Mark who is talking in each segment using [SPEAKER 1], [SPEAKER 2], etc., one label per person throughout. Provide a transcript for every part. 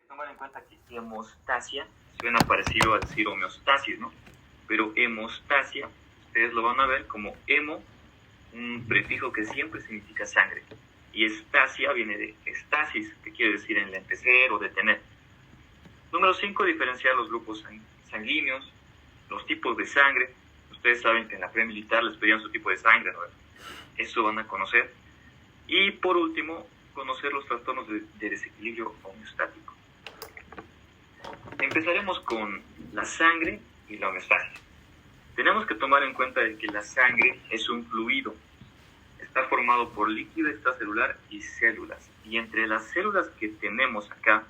[SPEAKER 1] Tomar en cuenta que hemostasia suena parecido a decir homeostasis, ¿no? Pero hemostasia, ustedes lo van a ver como hemo, un prefijo que siempre significa sangre. Y estasia viene de estasis, que quiere decir enlentecer o detener. Número 5, diferenciar los grupos sanguíneos, los tipos de sangre. Ustedes saben que en la pre-militar les pedían su tipo de sangre, ¿no? Eso van a conocer. Y por último, conocer los trastornos de desequilibrio homeostático. Empezaremos con la sangre y la homeostasia. Tenemos que tomar en cuenta que la sangre es un fluido. Está formado por líquido extracelular y células. Y entre las células que tenemos acá,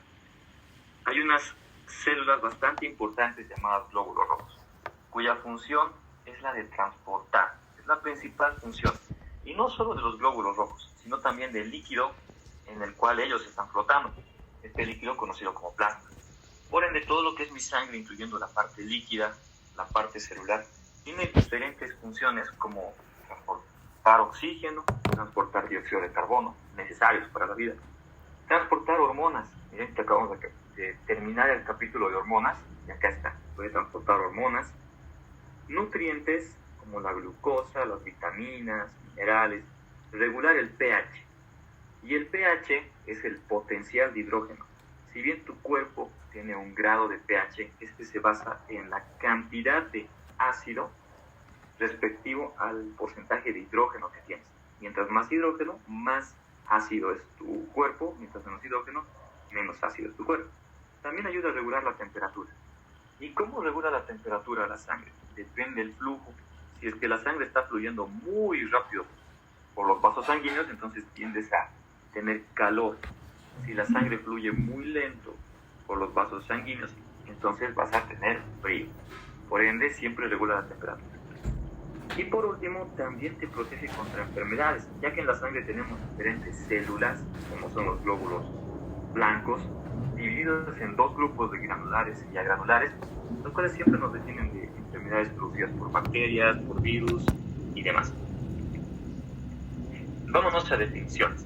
[SPEAKER 1] hay unas células bastante importantes llamadas glóbulos rojos, cuya función es la de transportar. Es la principal función. Y no solo de los glóbulos rojos, sino también del líquido en el cual ellos están flotando. Este líquido conocido como plasma. Por ende, todo lo que es mi sangre, incluyendo la parte líquida, la parte celular, tiene diferentes funciones como transportar oxígeno, transportar dióxido de carbono, necesarios para la vida, transportar hormonas. Miren que acabamos de terminar el capítulo de hormonas, y acá está, puede transportar hormonas, nutrientes como la glucosa, las vitaminas, minerales, regular el pH. Y el pH es el potencial de hidrógeno. Si bien tu cuerpo tiene un grado de pH, este se basa en la cantidad de ácido respectivo al porcentaje de hidrógeno que tienes. Mientras más hidrógeno, más ácido es tu cuerpo, mientras menos hidrógeno, menos ácido es tu cuerpo. También ayuda a regular la temperatura. ¿Y cómo regula la temperatura la sangre? Depende del flujo. Si es que la sangre está fluyendo muy rápido por los vasos sanguíneos, entonces tiendes a tener calor. Si la sangre fluye muy lento por los vasos sanguíneos, entonces vas a tener frío. Por ende, siempre regula la temperatura. Y por último, también te protege contra enfermedades, ya que en la sangre tenemos diferentes células, como son los glóbulos blancos, divididos en dos grupos de granulares y agranulares, los cuales siempre nos definen de enfermedades producidas por bacterias, por virus y demás. Vámonos a definiciones.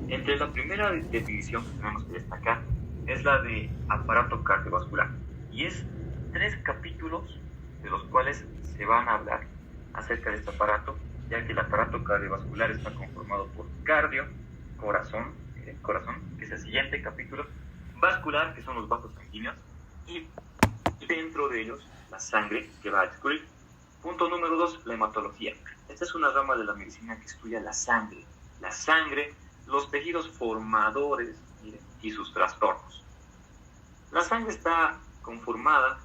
[SPEAKER 1] Entre la primera definición que tenemos que destacar es la de aparato cardiovascular. Y es 3 capítulos de los cuales se van a hablar acerca de este aparato, ya que el aparato cardiovascular está conformado por cardio, corazón, que es el siguiente capítulo, vascular, que son los vasos sanguíneos, y dentro de ellos la sangre, que va a descubrir. Punto número 2, la hematología. Esta es una rama de la medicina que estudia la sangre, los tejidos formadores, miren, y sus trastornos. La sangre está conformada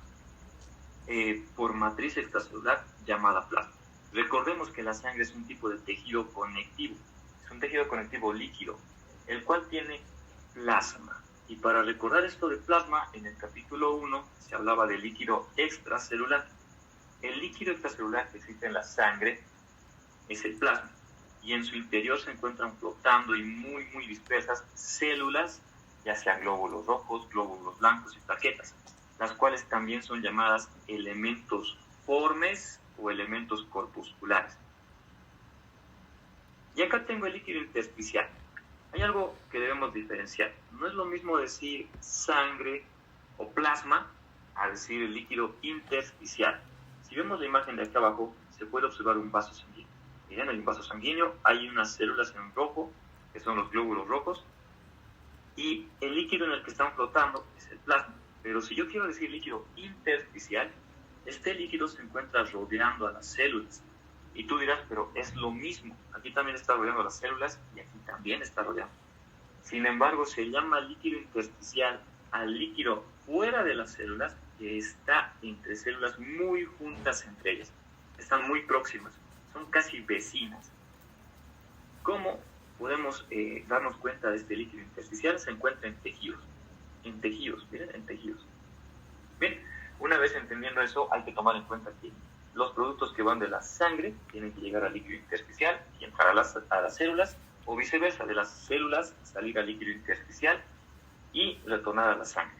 [SPEAKER 1] por matriz extracelular llamada plasma. Recordemos que la sangre es un tipo de tejido conectivo, es un tejido conectivo líquido, el cual tiene plasma. Y para recordar esto de plasma, en el capítulo 1 se hablaba de líquido extracelular. El líquido extracelular que existe en la sangre es el plasma, y en su interior se encuentran flotando y muy dispersas células, ya sean glóbulos rojos, glóbulos blancos y plaquetas, las cuales también son llamadas elementos formes o elementos corpusculares. Y acá tengo el líquido intersticial. Hay algo que debemos diferenciar. No es lo mismo decir sangre o plasma a decir el líquido intersticial. Si vemos la imagen de acá abajo, se puede observar un vaso sanguíneo. Miren, hay un vaso sanguíneo, hay unas células en rojo, que son los glóbulos rojos, y el líquido en el que están flotando es el plasma. Pero si yo quiero decir líquido intersticial, este líquido se encuentra rodeando a las células. Y tú dirás, pero es lo mismo. Aquí también está rodeando a las células y aquí también está rodeando. Sin embargo, se llama líquido intersticial al líquido fuera de las células que está entre células muy juntas entre ellas. Están muy próximas, son casi vecinas. ¿Cómo podemos darnos cuenta de este líquido intersticial? Se encuentra en tejidos. Miren, en tejidos. Bien, una vez entendiendo eso, hay que tomar en cuenta que los productos que van de la sangre tienen que llegar al líquido intersticial y entrar a las células, o viceversa, de las células salir al líquido intersticial y retornar a la sangre.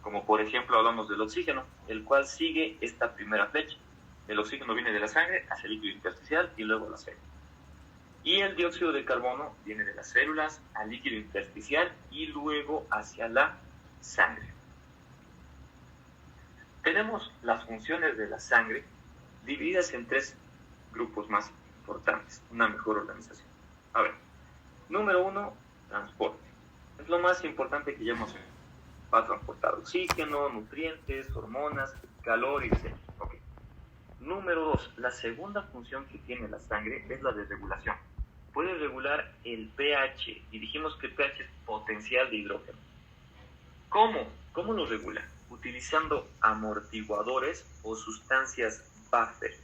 [SPEAKER 1] Como por ejemplo hablamos del oxígeno, el cual sigue esta primera flecha. El oxígeno viene de la sangre hacia el líquido intersticial y luego a la célula. Y el dióxido de carbono viene de las células al líquido intersticial y luego hacia la sangre. Tenemos las funciones de la sangre divididas en 3 grupos más importantes, una mejor organización. A ver, número 1, transporte. Es lo más importante que llevamos. Va a transportar oxígeno, nutrientes, hormonas, calor y etc. Okay. Número 2, la segunda función que tiene la sangre es la de regulación. Puede regular el pH, y dijimos que el pH es potencial de hidrógeno. ¿Cómo? ¿Cómo lo regula? Utilizando amortiguadores o sustancias buffer.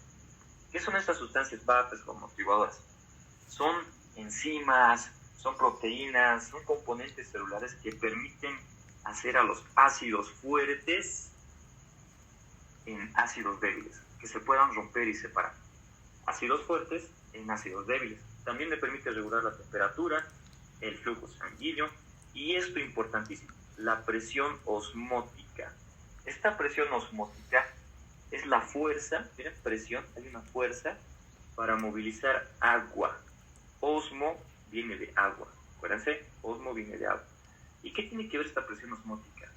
[SPEAKER 1] ¿Qué son estas sustancias buffer o amortiguadores? Son enzimas, son proteínas, son componentes celulares que permiten hacer a los ácidos fuertes en ácidos débiles, que se puedan romper y separar. Ácidos fuertes en ácidos débiles. También le permite regular la temperatura, el flujo sanguíneo y esto importantísimo, la presión osmótica. Esta presión osmótica es la fuerza, miren, presión, hay una fuerza para movilizar agua. Osmo viene de agua, acuérdense, osmo viene de agua. ¿Y qué tiene que ver esta presión osmótica?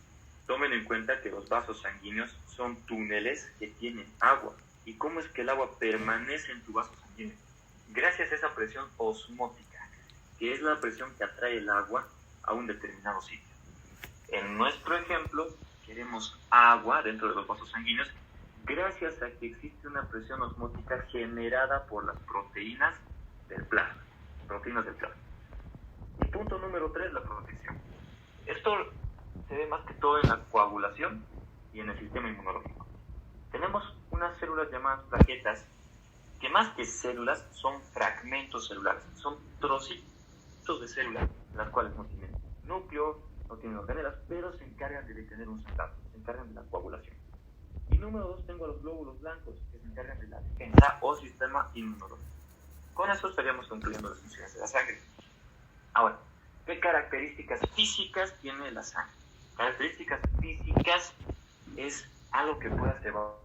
[SPEAKER 1] Tomen en cuenta que los vasos sanguíneos son túneles que tienen agua. ¿Y cómo es que el agua permanece en tu vaso sanguíneo? Gracias a esa presión osmótica, que es la presión que atrae el agua a un determinado sitio. En nuestro ejemplo, queremos agua dentro de los vasos sanguíneos gracias a que existe una presión osmótica generada por las proteínas del plasma. Y punto número 3, la protección. Esto se ve más que todo en la coagulación y en el sistema inmunológico. Tenemos unas células llamadas plaquetas, que más que células son fragmentos celulares, son trocitos de células, las cuales no tienen núcleo, no tienen organelas, pero se encargan de detener un sangrado, se encargan de la coagulación. Y número 2, tengo a los glóbulos blancos, que se encargan de la defensa o sistema inmunológico. Con eso estaríamos concluyendo las funciones de la sangre. Ahora, ¿qué características físicas tiene la sangre? Características físicas es algo que puedas evaluar.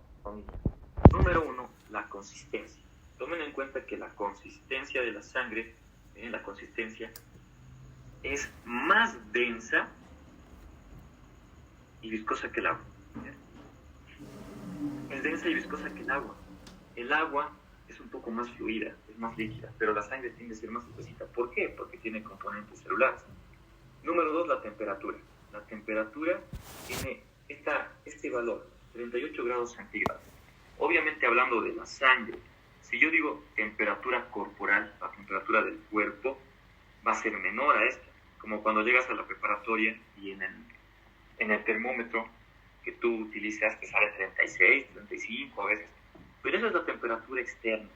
[SPEAKER 1] Número 1, la consistencia. Tomen en cuenta que la consistencia de la sangre, la consistencia es más densa y viscosa que el agua. Es densa y viscosa que el agua. El agua es un poco más fluida, es más líquida, pero la sangre tiende a ser más espesita. ¿Por qué? Porque tiene componentes celulares. Número 2, la temperatura. La temperatura tiene este valor, 38 grados centígrados. Obviamente hablando de la sangre, si yo digo temperatura corporal, la temperatura del cuerpo va a ser menor a esta. Como cuando llegas a la preparatoria y en el termómetro que tú utilizas te sale 36, 35 a veces. Pero esa es la temperatura externa.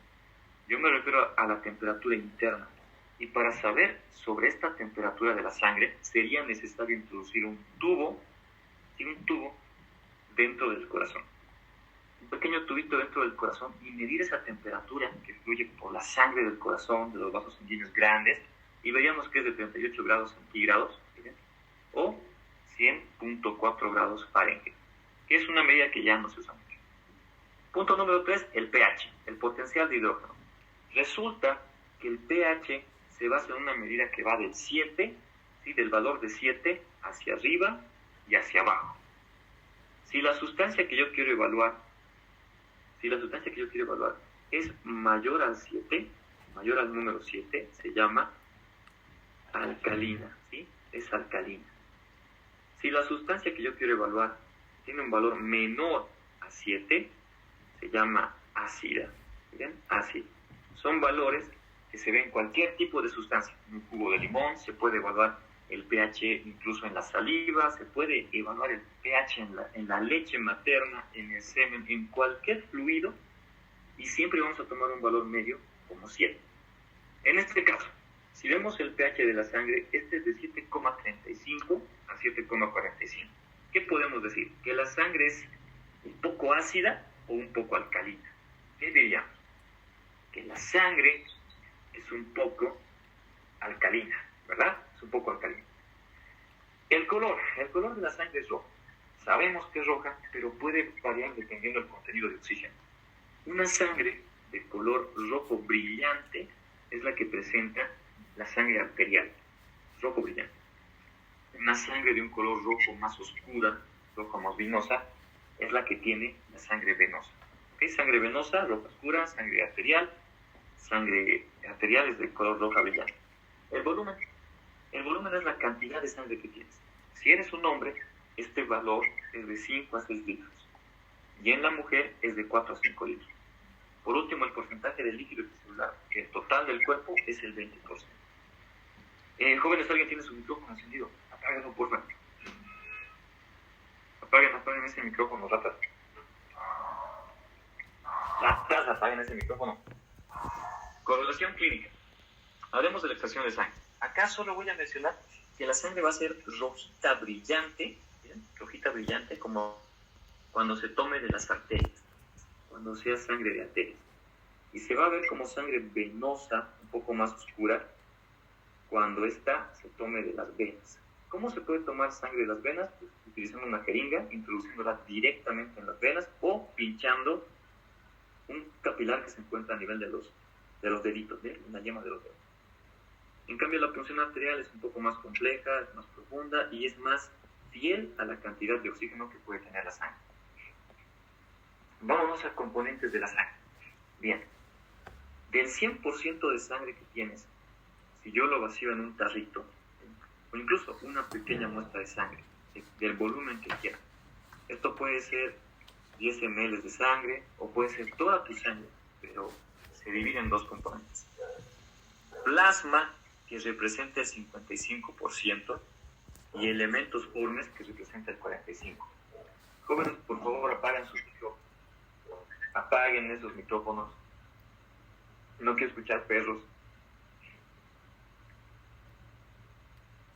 [SPEAKER 1] Yo me refiero a la temperatura interna. Y para saber sobre esta temperatura de la sangre, sería necesario introducir un tubo dentro del corazón. Un pequeño tubito dentro del corazón y medir esa temperatura que fluye por la sangre del corazón, de los vasos sanguíneos grandes, y veríamos que es de 38 grados centígrados, ¿sí? O 100.4 grados Fahrenheit, que es una medida que ya no se usa mucho. Punto número 3, el pH, el potencial de hidrógeno. Resulta que el pH se basa en una medida que va del 7, ¿sí? Del valor de 7 hacia arriba y hacia abajo. Si la sustancia que yo quiero evaluar es mayor al 7, mayor al número 7, se llama alcalina, ¿sí? Es alcalina. Si la sustancia que yo quiero evaluar tiene un valor menor a 7, se llama ácida. ¿Bien? Ácida. Son valores que se ven en cualquier tipo de sustancia. En un jugo de limón se puede evaluar el pH incluso en la saliva, se puede evaluar el pH en la leche materna, en el semen, en cualquier fluido, y siempre vamos a tomar un valor medio como 7. En este caso, si vemos el pH de la sangre, este es de 7,35 a 7,45. ¿Qué podemos decir? Que la sangre es un poco ácida o un poco alcalina. ¿Qué diríamos? Que la sangre es un poco alcalina, ¿verdad? Es un poco alcalina. El color de la sangre es rojo. Sabemos que es roja, pero puede variar dependiendo del contenido de oxígeno. Una sangre de color rojo brillante es la que presenta la sangre arterial, rojo brillante. Una sangre de un color rojo más oscura, rojo más vinosa, es la que tiene la sangre venosa. ¿Okay? Sangre venosa, roja oscura, sangre arterial es de color roja brillante. El volumen es la cantidad de sangre que tienes. Si eres un hombre, este valor es de 5 a 6 litros. Y en la mujer es de 4 a 5 litros. Por último, el porcentaje de líquido extracelular, que el total del cuerpo es el 20%. Jóvenes, alguien tiene su micrófono encendido. Apáguenlo, por favor. Apaguen ese micrófono, ratas. Ratas, apaguen ese micrófono. Correlación clínica. Hablemos de la extracción de sangre. Acá solo voy a mencionar que la sangre va a ser rojita brillante, ¿bien? Rojita brillante, como cuando se tome de las arterias, cuando sea sangre de arterias. Y se va a ver como sangre venosa, un poco más oscura, cuando esta se tome de las venas. ¿Cómo se puede tomar sangre de las venas? Pues utilizando una jeringa, introduciéndola directamente en las venas o pinchando un capilar que se encuentra a nivel de los deditos, ¿eh? En la yema de los dedos. En cambio, la punción arterial es un poco más compleja, es más profunda y es más fiel a la cantidad de oxígeno que puede tener la sangre. Vámonos a componentes de la sangre. Bien, del 100% de sangre que tienes, si yo lo vacío en un tarrito, o incluso una pequeña muestra de sangre, del volumen que quiera, esto puede ser 10 ml de sangre o puede ser toda tu sangre, pero se divide en dos componentes. Plasma, que representa el 55%, y elementos formes, que representa el 45%. Jóvenes, por favor, apaguen sus micrófonos. Apaguen esos micrófonos. No quiero escuchar perros.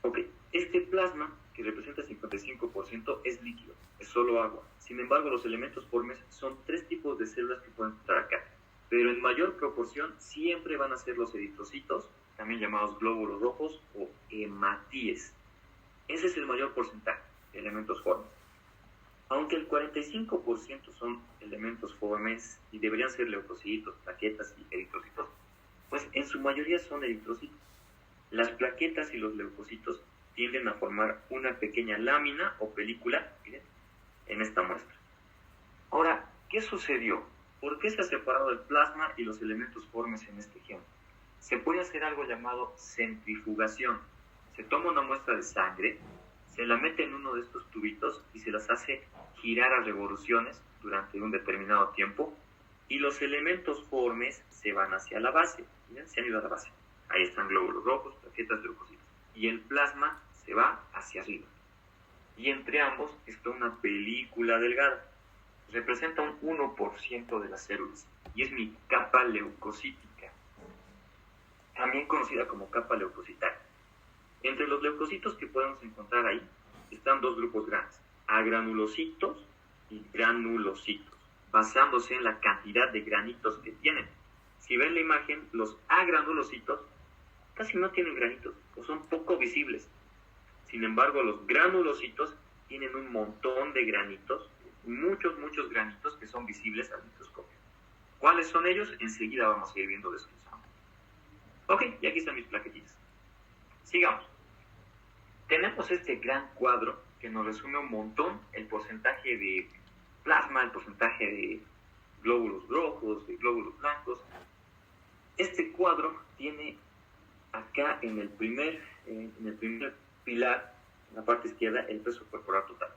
[SPEAKER 1] Ok, este plasma, que representa el 55%, es líquido, es solo agua. Sin embargo, los elementos formes son 3 tipos de células que pueden estar acá, pero en mayor proporción siempre van a ser los eritrocitos, también llamados glóbulos rojos o hematíes. Ese es el mayor porcentaje de elementos formes. Aunque el 45% son elementos formes y deberían ser leucocitos, plaquetas y eritrocitos, pues en su mayoría son eritrocitos. Las plaquetas y los leucocitos tienden a formar una pequeña lámina o película, miren, en esta muestra. Ahora, ¿qué sucedió? ¿Por qué se ha separado el plasma y los elementos formes en este ejemplo? Se puede hacer algo llamado centrifugación. Se toma una muestra de sangre, se la mete en uno de estos tubitos y se las hace girar a revoluciones durante un determinado tiempo y los elementos formes se van hacia la base. Miren, se han ido a la base. Ahí están glóbulos rojos, plaquetas, leucocitos. Y el plasma se va hacia arriba. Y entre ambos está una película delgada. Representa un 1% de las células. Y es mi capa leucocítica, también conocida como capa leucocitaria. Entre los leucocitos que podemos encontrar ahí están dos grupos grandes: agranulocitos y granulocitos, basándose en la cantidad de granitos que tienen. Si ven la imagen, los agranulocitos casi no tienen granitos o son poco visibles. Sin embargo, los granulocitos tienen un montón de granitos, muchos granitos que son visibles al microscopio. ¿Cuáles son ellos? Enseguida vamos a ir viendo desglosando. Ok, y aquí están mis plaquetitas. Sigamos. Tenemos este gran cuadro que nos resume un montón el porcentaje de plasma, el porcentaje de glóbulos rojos, de glóbulos blancos. Este cuadro tiene acá en el primer pilar, en la parte izquierda, el peso corporal total.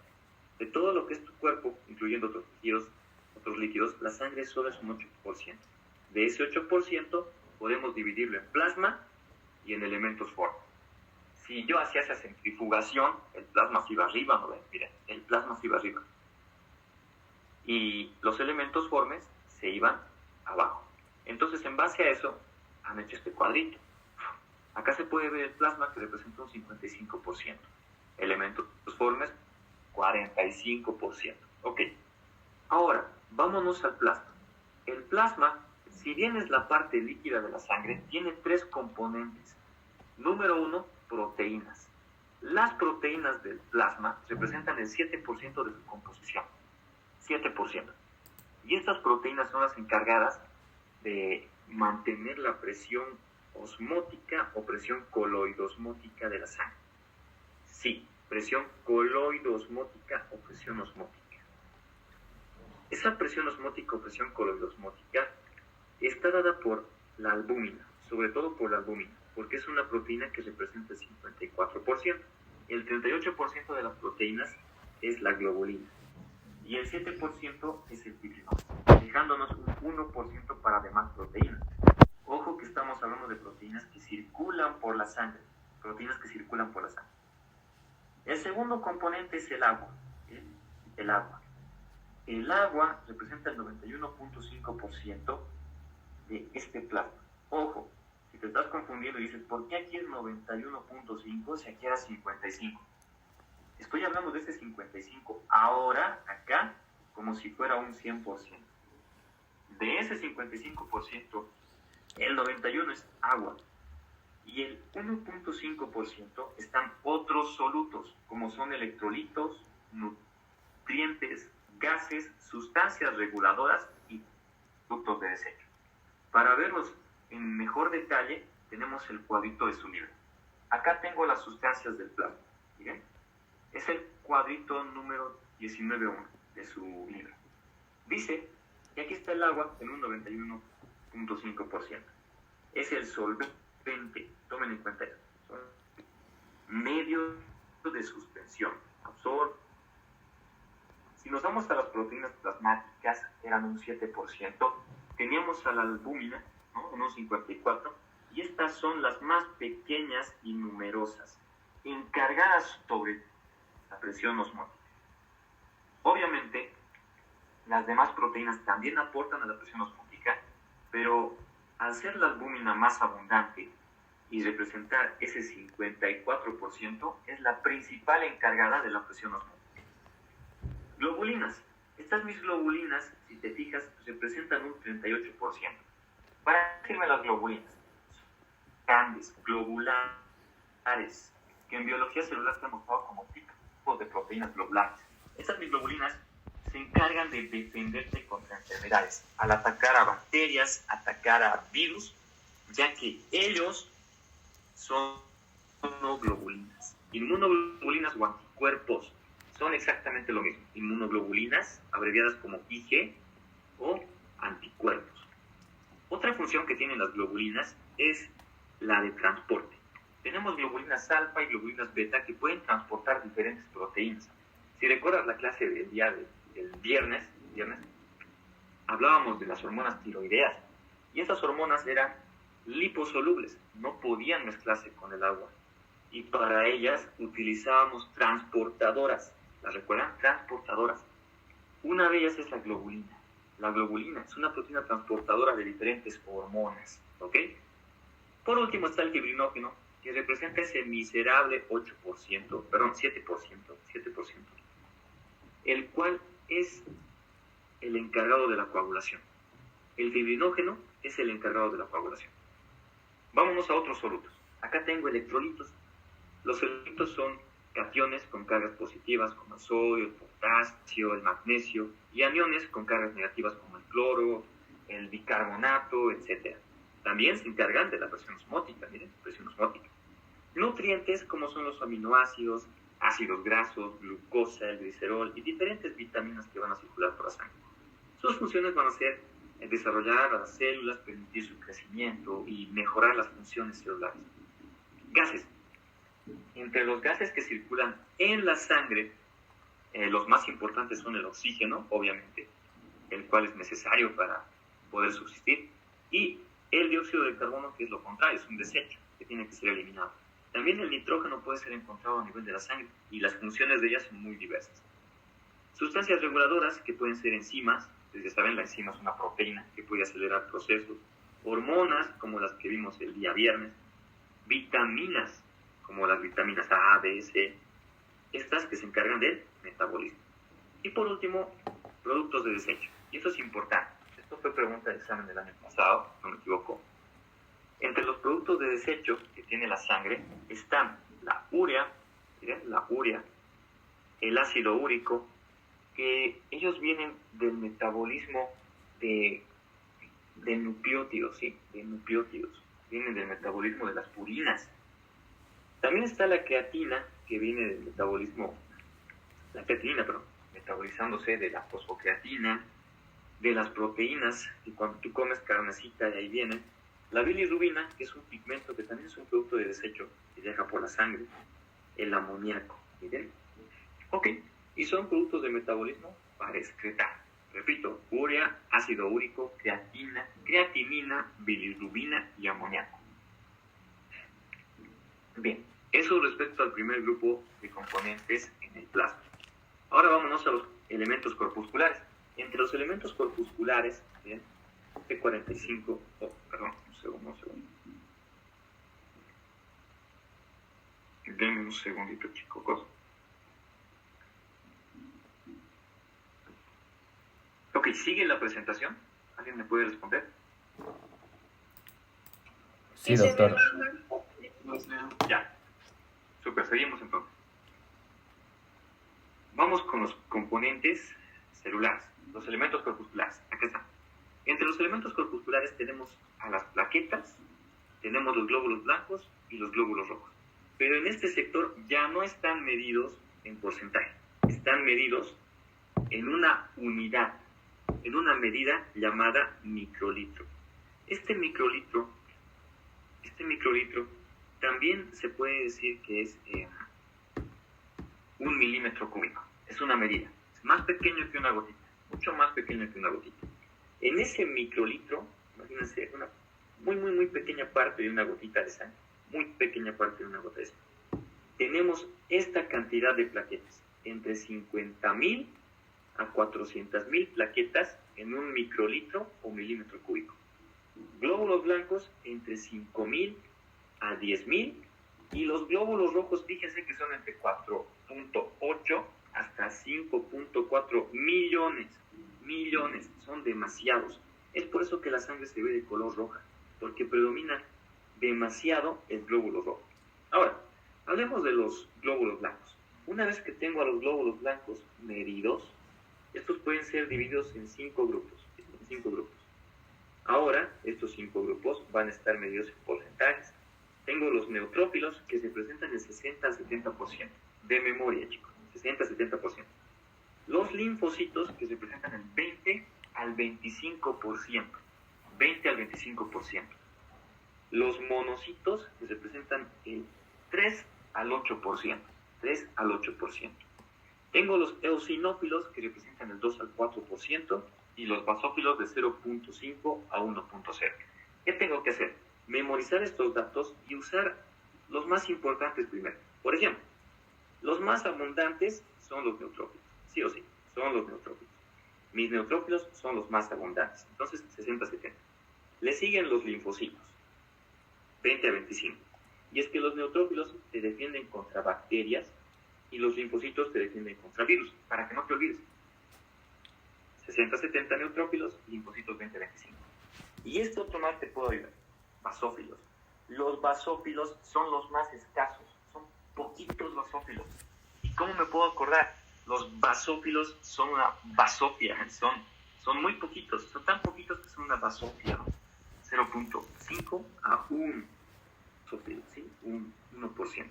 [SPEAKER 1] De todo lo que es tu cuerpo, incluyendo otros tejidos, otros líquidos, la sangre solo es un 8%. De ese 8% podemos dividirlo en plasma y en elementos formes. Si yo hacía esa centrifugación, el plasma se iba arriba, ¿no ven? Miren, el plasma se iba arriba. Y los elementos formes se iban abajo. Entonces, en base a eso, han hecho este cuadrito. Acá se puede ver el plasma, que representa un 55%. Elementos formes, 45%. Ok. Ahora, vámonos al plasma. El plasma, si bien es la parte líquida de la sangre, tiene 3 componentes. Número 1, proteínas. Las proteínas del plasma representan el 7% de su composición. 7%. Y estas proteínas son las encargadas de mantener la presión osmótica o presión coloidosmótica de la sangre. Sí, presión coloidosmótica o presión osmótica. Esa presión osmótica o presión coloidosmótica está dada por la albúmina, sobre todo por la albúmina, porque es una proteína que representa el 54%. El 38% de las proteínas es la globulina y el 7% es el fibrinógeno, dejándonos un 1% para demás proteínas. Ojo que estamos hablando de proteínas que circulan por la sangre, El segundo componente es el agua, el agua. El agua representa el 91.5% de este plasma. Ojo, si te estás confundiendo y dices, ¿por qué aquí es 91.5 si aquí era 55? Estoy hablando de ese 55 ahora, acá, como si fuera un 100%. De ese 55%, el 91 es agua. Y el 1.5% están otros solutos, como son electrolitos, nutrientes, gases, sustancias reguladoras y productos de desecho. Para verlos en mejor detalle, tenemos el cuadrito de su libro. Acá tengo las sustancias del plasma. ¿Bien? Es el cuadrito número 19.1 de su libro. Dice que aquí está el agua en un 91.5%. Es el solvente, tomen en cuenta eso. Medio de suspensión, absorbe. Si nos vamos a las proteínas plasmáticas, eran un 7%. Teníamos a la albúmina, ¿no? Un 54%. Y estas son las más pequeñas y numerosas, encargadas sobre la presión osmótica. Obviamente, las demás proteínas también aportan a la presión osmótica, pero al ser la albúmina más abundante y representar ese 54%, es la principal encargada de la presión osmótica. Globulinas. Estas mis globulinas, si te fijas, representan un 38%. ¿Para qué sirven las globulinas? Grandes, globulares, que en biología celular están mostrados como tipos de proteínas globulares. Estas mis globulinas se encargan de defenderte contra enfermedades, al atacar a bacterias, atacar a virus, ya que ellos son inmunoglobulinas. Inmunoglobulinas o anticuerpos son exactamente lo mismo. Inmunoglobulinas, abreviadas como IG, o anticuerpos. Otra función que tienen las globulinas es la de transporte. Tenemos globulinas alfa y globulinas beta que pueden transportar diferentes proteínas. Si recuerdas la clase del día del viernes, hablábamos de las hormonas tiroideas, y esas hormonas eran liposolubles, no podían mezclarse con el agua, y para ellas utilizábamos transportadoras. ¿Las recuerdan? Transportadoras. Una de ellas es la globulina. La globulina es una proteína transportadora de diferentes hormonas, ¿ok? Por último está el fibrinógeno, que representa ese miserable 7%, el cual es el encargado de la coagulación. El fibrinógeno es el encargado de la coagulación. Vámonos a otros solutos. Acá tengo electrolitos. Los electrolitos son cationes con cargas positivas como el sodio, el potasio, el magnesio, y aniones con cargas negativas como el cloro, el bicarbonato, etc. También se encargan de la presión osmótica, miren, presión osmótica. Nutrientes como son los aminoácidos, ácidos grasos, glucosa, el glicerol y diferentes vitaminas que van a circular por la sangre. Sus funciones van a ser desarrollar a las células, permitir su crecimiento y mejorar las funciones celulares. Gases. Entre los gases que circulan en la sangre, los más importantes son el oxígeno, obviamente, el cual es necesario para poder subsistir, y el dióxido de carbono, que es lo contrario, es un desecho que tiene que ser eliminado. También el nitrógeno puede ser encontrado a nivel de la sangre, y las funciones de ellas son muy diversas. Sustancias reguladoras, que pueden ser enzimas, ya saben, la enzima es una proteína que puede acelerar procesos. Hormonas, como las que vimos el día viernes. Vitaminas, como las vitaminas A, B, C, estas que se encargan del metabolismo. Y por último, productos de desecho. Y esto es importante. Esto fue pregunta de examen del año pasado, no me equivoco. Entre los productos de desecho que tiene la sangre están la urea, el ácido úrico, que ellos vienen del metabolismo de nucleótidos, ¿sí? De nucleótidos. Vienen del metabolismo de las purinas. También está la creatina, que viene del metabolismo, la creatinina, perdón, metabolizándose de la fosfocreatina, de las proteínas, y cuando tú comes carnecita, de ahí viene. La bilirrubina, que es un pigmento que también es un producto de desecho que viaja por la sangre. El amoníaco, ¿miren? Ok, y son productos de metabolismo para excretar. Repito, urea, ácido úrico, creatinina, bilirrubina y amoníaco. Bien, eso respecto al primer grupo de componentes en el plasma. Ahora vámonos a los elementos corpusculares. Entre los elementos corpusculares, ¿bien? P45, perdón, un segundo. Denme un segundito, chicos. Ok, ¿sigue la presentación? ¿Alguien me puede responder?
[SPEAKER 2] Sí, doctor.
[SPEAKER 1] Ya. Súper, seguimos entonces. Vamos con los componentes celulares, los elementos corpusculares. Acá están. Entre los elementos corpusculares tenemos a las plaquetas, tenemos los glóbulos blancos y los glóbulos rojos. Pero en este sector ya no están medidos en porcentaje, están medidos en una unidad, en una medida llamada microlitro. Este microlitro también se puede decir que es 1 milímetro cúbico. Es una medida. Es más pequeño que una gotita. Mucho más pequeño que una gotita. En ese microlitro, imagínense, una muy pequeña parte de una gotita de sangre. Muy pequeña parte de una gota de sangre. Tenemos esta cantidad de plaquetas. Entre 50,000 a 400,000 plaquetas en un microlitro o milímetro cúbico. Glóbulos blancos entre 5,000 a 10,000 y los glóbulos rojos, fíjense que son entre 4.8 hasta 5.4 millones, son demasiados. Es por eso que la sangre se ve de color roja, porque predomina demasiado el glóbulo rojo. Ahora, hablemos de los glóbulos blancos. Una vez que tengo a los glóbulos blancos medidos, estos pueden ser divididos en 5 grupos. Ahora, estos 5 grupos van a estar medidos en porcentajes. Tengo los neutrófilos que se presentan en 60 al 70%. De memoria, chicos, 60 al 70%. Los linfocitos que se presentan en 20 al 25%. 20 al 25%. Los monocitos que se presentan en 3 al 8%. 3 al 8%. Tengo los eosinófilos que representan el 2 al 4% y los basófilos de 0.5 a 1.0. ¿Qué tengo que hacer? Memorizar estos datos y usar los más importantes primero. Por ejemplo, los más abundantes son los neutrófilos. Sí o sí, son los neutrófilos. Mis neutrófilos son los más abundantes. Entonces, 60-70. Le siguen los linfocitos. 20 a 25. Y es que los neutrófilos te defienden contra bacterias y los linfocitos te defienden contra virus, para que no te olvides. 60-70 neutrófilos, linfocitos 20-25. Y este otro más te puedo ayudar. Basófilos. Los basófilos son los más escasos, son poquitos basófilos. ¿Y cómo me puedo acordar? Los basófilos son una basofia, son muy poquitos, son tan poquitos que son una basofia. 0.5 a 1 basófilo, ¿sí? 1%.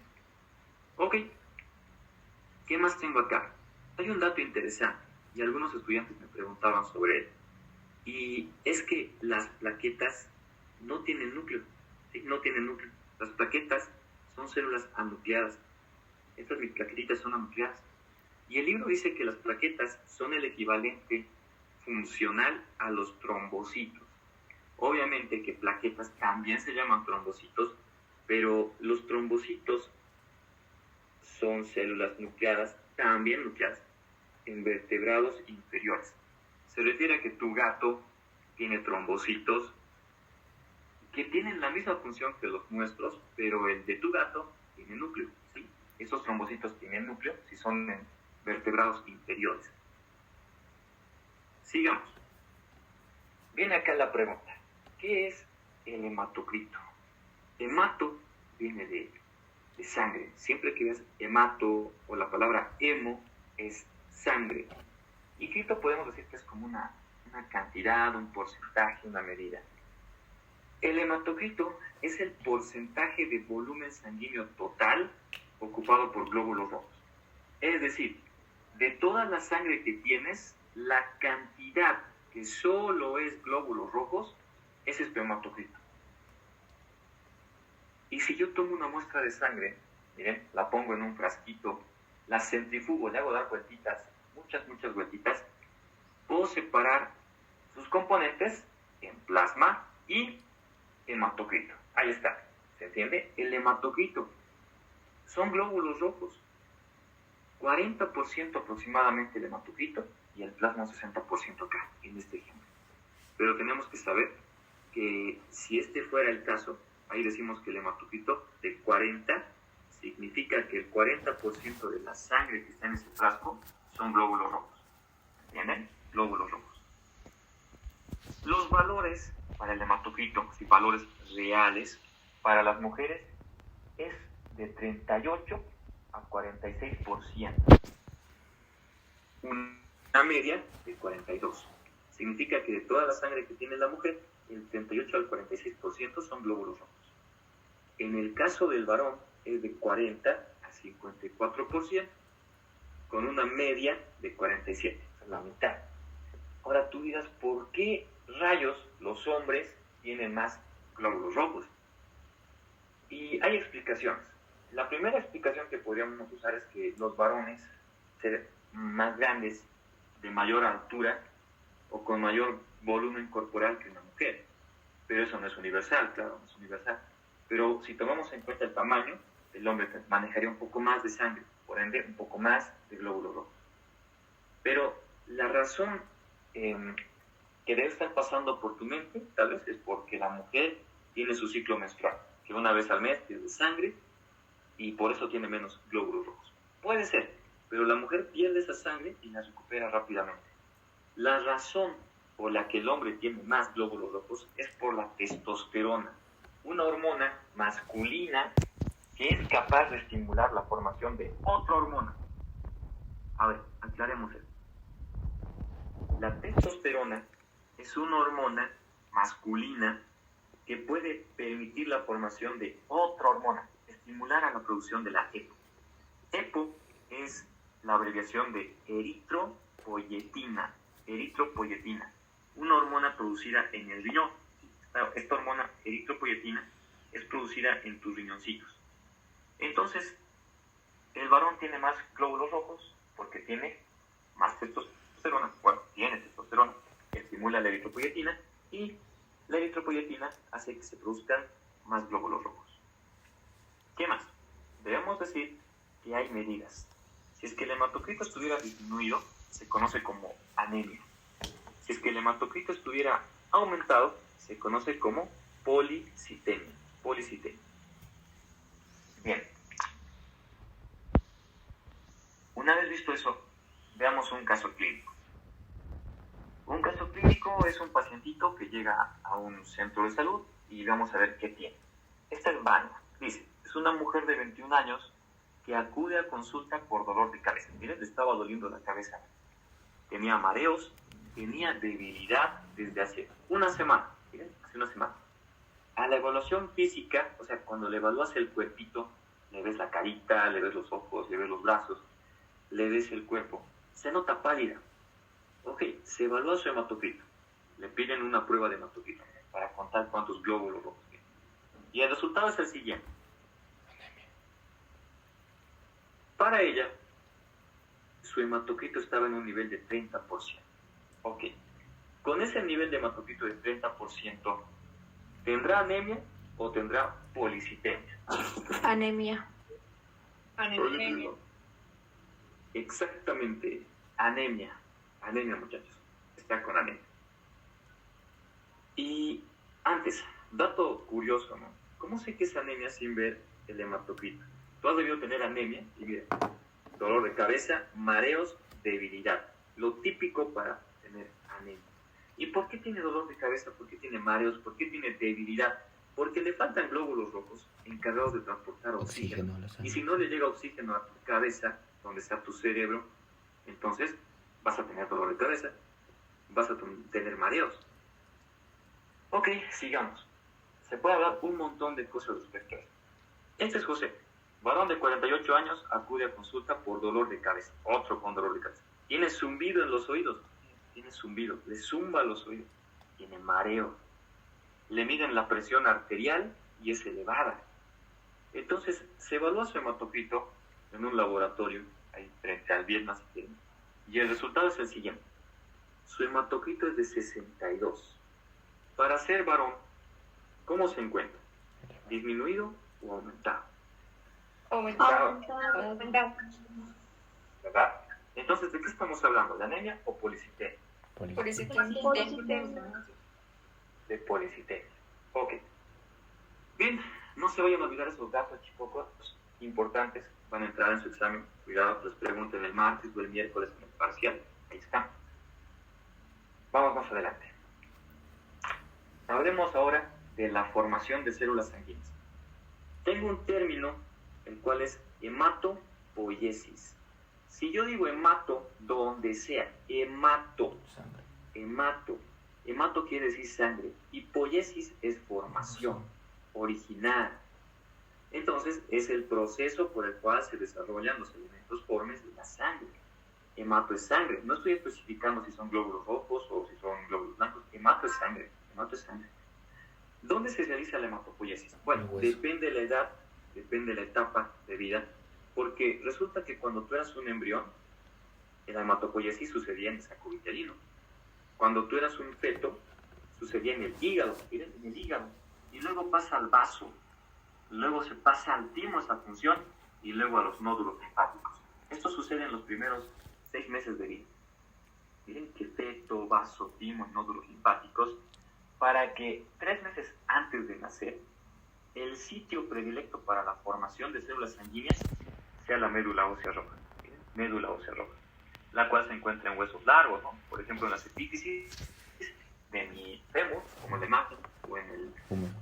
[SPEAKER 1] Ok. ¿Qué más tengo acá? Hay un dato interesante y algunos estudiantes me preguntaban sobre él. Y es que las plaquetas no tienen núcleo. ¿Sí? No tienen núcleo. Las plaquetas son células anucleadas. Estas mis plaquetitas son anucleadas. Y el libro dice que las plaquetas son el equivalente funcional a los trombocitos. Obviamente que plaquetas también se llaman trombocitos, pero los trombocitos son células nucleadas, también nucleadas, en vertebrados inferiores. Se refiere a que tu gato tiene trombocitos que tienen la misma función que los nuestros, pero el de tu gato tiene núcleo, ¿sí? Esos trombocitos tienen núcleo si son en vertebrados inferiores. Sigamos. Viene acá la pregunta. ¿Qué es el hematocrito? Hemato viene de sangre. Siempre que veas hemato o la palabra hemo es sangre. Y crito podemos decir que es como una cantidad, un porcentaje, una medida. El hematocrito es el porcentaje de volumen sanguíneo total ocupado por glóbulos rojos. Es decir, de toda la sangre que tienes, la cantidad que solo es glóbulos rojos es espermatocrito. Y si yo tomo una muestra de sangre, miren, la pongo en un frasquito, la centrifugo, le hago dar vueltitas, muchas vueltitas, puedo separar sus componentes en plasma y hematocrito. Ahí está, ¿se entiende? El hematocrito son glóbulos rojos, 40% aproximadamente el hematocrito y el plasma 60% acá, en este ejemplo. Pero tenemos que saber que si este fuera el caso, ahí decimos que el hematocrito de 40 significa que el 40% de la sangre que está en ese frasco son glóbulos rojos. ¿Entienden? Glóbulos rojos. Los valores para el hematocrito, si valores reales, para las mujeres es de 38 a 46%. Una media de 42. Significa que de toda la sangre que tiene la mujer, el 38 al 46% son glóbulos rojos. En el caso del varón es de 40 a 54%, con una media de 47, la mitad. Ahora tú dirás, ¿por qué rayos los hombres tienen más glóbulos rojos? Y hay explicaciones. La primera explicación que podríamos usar es que los varones, ser más grandes, de mayor altura o con mayor volumen corporal que una mujer. Pero eso no es universal, claro, no es universal. Pero si tomamos en cuenta el tamaño, el hombre manejaría un poco más de sangre, por ende un poco más de glóbulos rojos. Pero la razón que debe estar pasando por tu mente, tal vez, es porque la mujer tiene su ciclo menstrual, que una vez al mes pierde sangre y por eso tiene menos glóbulos rojos. Puede ser, pero la mujer pierde esa sangre y la recupera rápidamente. La razón por la que el hombre tiene más glóbulos rojos es por la testosterona, una hormona masculina que es capaz de estimular la formación de otra hormona. A ver, aclaremos esto. La testosterona es una hormona masculina que puede permitir la formación de otra hormona, estimular a la producción de la EPO. EPO es la abreviación de eritropoyetina, una hormona producida en el riñón. Esta hormona eritropoyetina es producida en tus riñoncitos. Entonces, el varón tiene más glóbulos rojos porque tiene más testosterona, tiene testosterona que estimula la eritropoyetina y la eritropoyetina hace que se produzcan más glóbulos rojos. ¿Qué más? Debemos decir que hay medidas. Si es que el hematocrito estuviera disminuido, se conoce como anemia. Si es que el hematocrito estuviera aumentado, se conoce como policitemia. Bien. Una vez visto eso, veamos un caso clínico. Un caso clínico es un pacientito que llega a un centro de salud y vamos a ver qué tiene. Esta es Vania. Dice, es una mujer de 21 años que acude a consulta por dolor de cabeza. Miren, le estaba doliendo la cabeza. Tenía mareos, tenía debilidad desde hace una semana. Miren, hace una semana. A la evaluación física, o sea, cuando le evalúas el cuerpito, le ves la carita, le ves los ojos, le ves los brazos, le ves el cuerpo, se nota pálida. Ok, se evalúa su hematocrito. Le piden una prueba de hematocrito para contar cuántos glóbulos rojos tiene. Y el resultado es el siguiente. Para ella, su hematocrito estaba en un nivel de 30%. Ok, con ese nivel de hematocrito de 30%, ¿tendrá anemia o tendrá policitemia?
[SPEAKER 2] Anemia.
[SPEAKER 3] Anemia.
[SPEAKER 1] Exactamente, anemia. Anemia, muchachos. Está con anemia. Y antes, dato curioso, ¿no? ¿Cómo sé que es anemia sin ver el hematocrito? Tú has debido tener anemia y mira, dolor de cabeza, mareos, debilidad. Lo típico para tener anemia. ¿Y por qué tiene dolor de cabeza? ¿Por qué tiene mareos? ¿Por qué tiene debilidad? Porque le faltan glóbulos rojos encargados de transportar oxígeno. Y si no le llega oxígeno a tu cabeza, donde está tu cerebro, entonces vas a tener dolor de cabeza, vas a tener mareos. Ok, sigamos. Se puede hablar un montón de cosas respecto a esto. Este es José. Varón de 48 años acude a consulta por dolor de cabeza. Otro con dolor de cabeza. Tiene zumbido en los oídos. Tiene zumbido. Le zumba los oídos. Tiene mareo. Le miden la presión arterial y es elevada. Entonces, se evalúa su hematocrito en un laboratorio, ahí frente al Vietnam, y el resultado es el siguiente. Su hematocrito es de 62. Para ser varón, ¿cómo se encuentra? ¿Disminuido o aumentado?
[SPEAKER 3] Aumentado.
[SPEAKER 1] ¿Verdad? Entonces, ¿de qué estamos hablando? ¿De anemia o policitemia?
[SPEAKER 3] Policitemia.
[SPEAKER 1] De policitemia. Ok. Bien, no se vayan a olvidar esos datos, chicos, importantes. Van a entrar en su examen. Cuidado, les pregunten el martes o el miércoles en el parcial. Ahí está. Vamos más adelante. Hablemos ahora de la formación de células sanguíneas. Tengo un término, el cual es hematopoiesis. Si yo digo hemato, donde sea, hemato quiere decir sangre, y poiesis es formación, originar. Entonces, es el proceso por el cual se desarrollan los elementos formes de la sangre. Hemato es sangre. No estoy especificando si son glóbulos rojos o si son glóbulos blancos. Hemato es sangre. ¿Dónde se realiza la hematopoiesis? Bueno, depende de la edad, depende de la etapa de vida, porque resulta que cuando tú eras un embrión, la hematopoiesis sucedía en el saco uterino. Cuando tú eras un feto, sucedía en el hígado, miren, en el hígado, y luego pasa al vaso, luego se pasa al timo esa función, y luego a los nódulos linfáticos. Esto sucede en los primeros 6 meses de vida. Miren qué feto, vaso, timo, nódulos linfáticos, para que 3 meses antes de nacer, el sitio predilecto para la formación de células sanguíneas sea la médula ósea roja. ¿Miren? Médula ósea roja, la cual se encuentra en huesos largos, ¿no? Por ejemplo, en las epífisis de mi fémur, como la imagen, o en el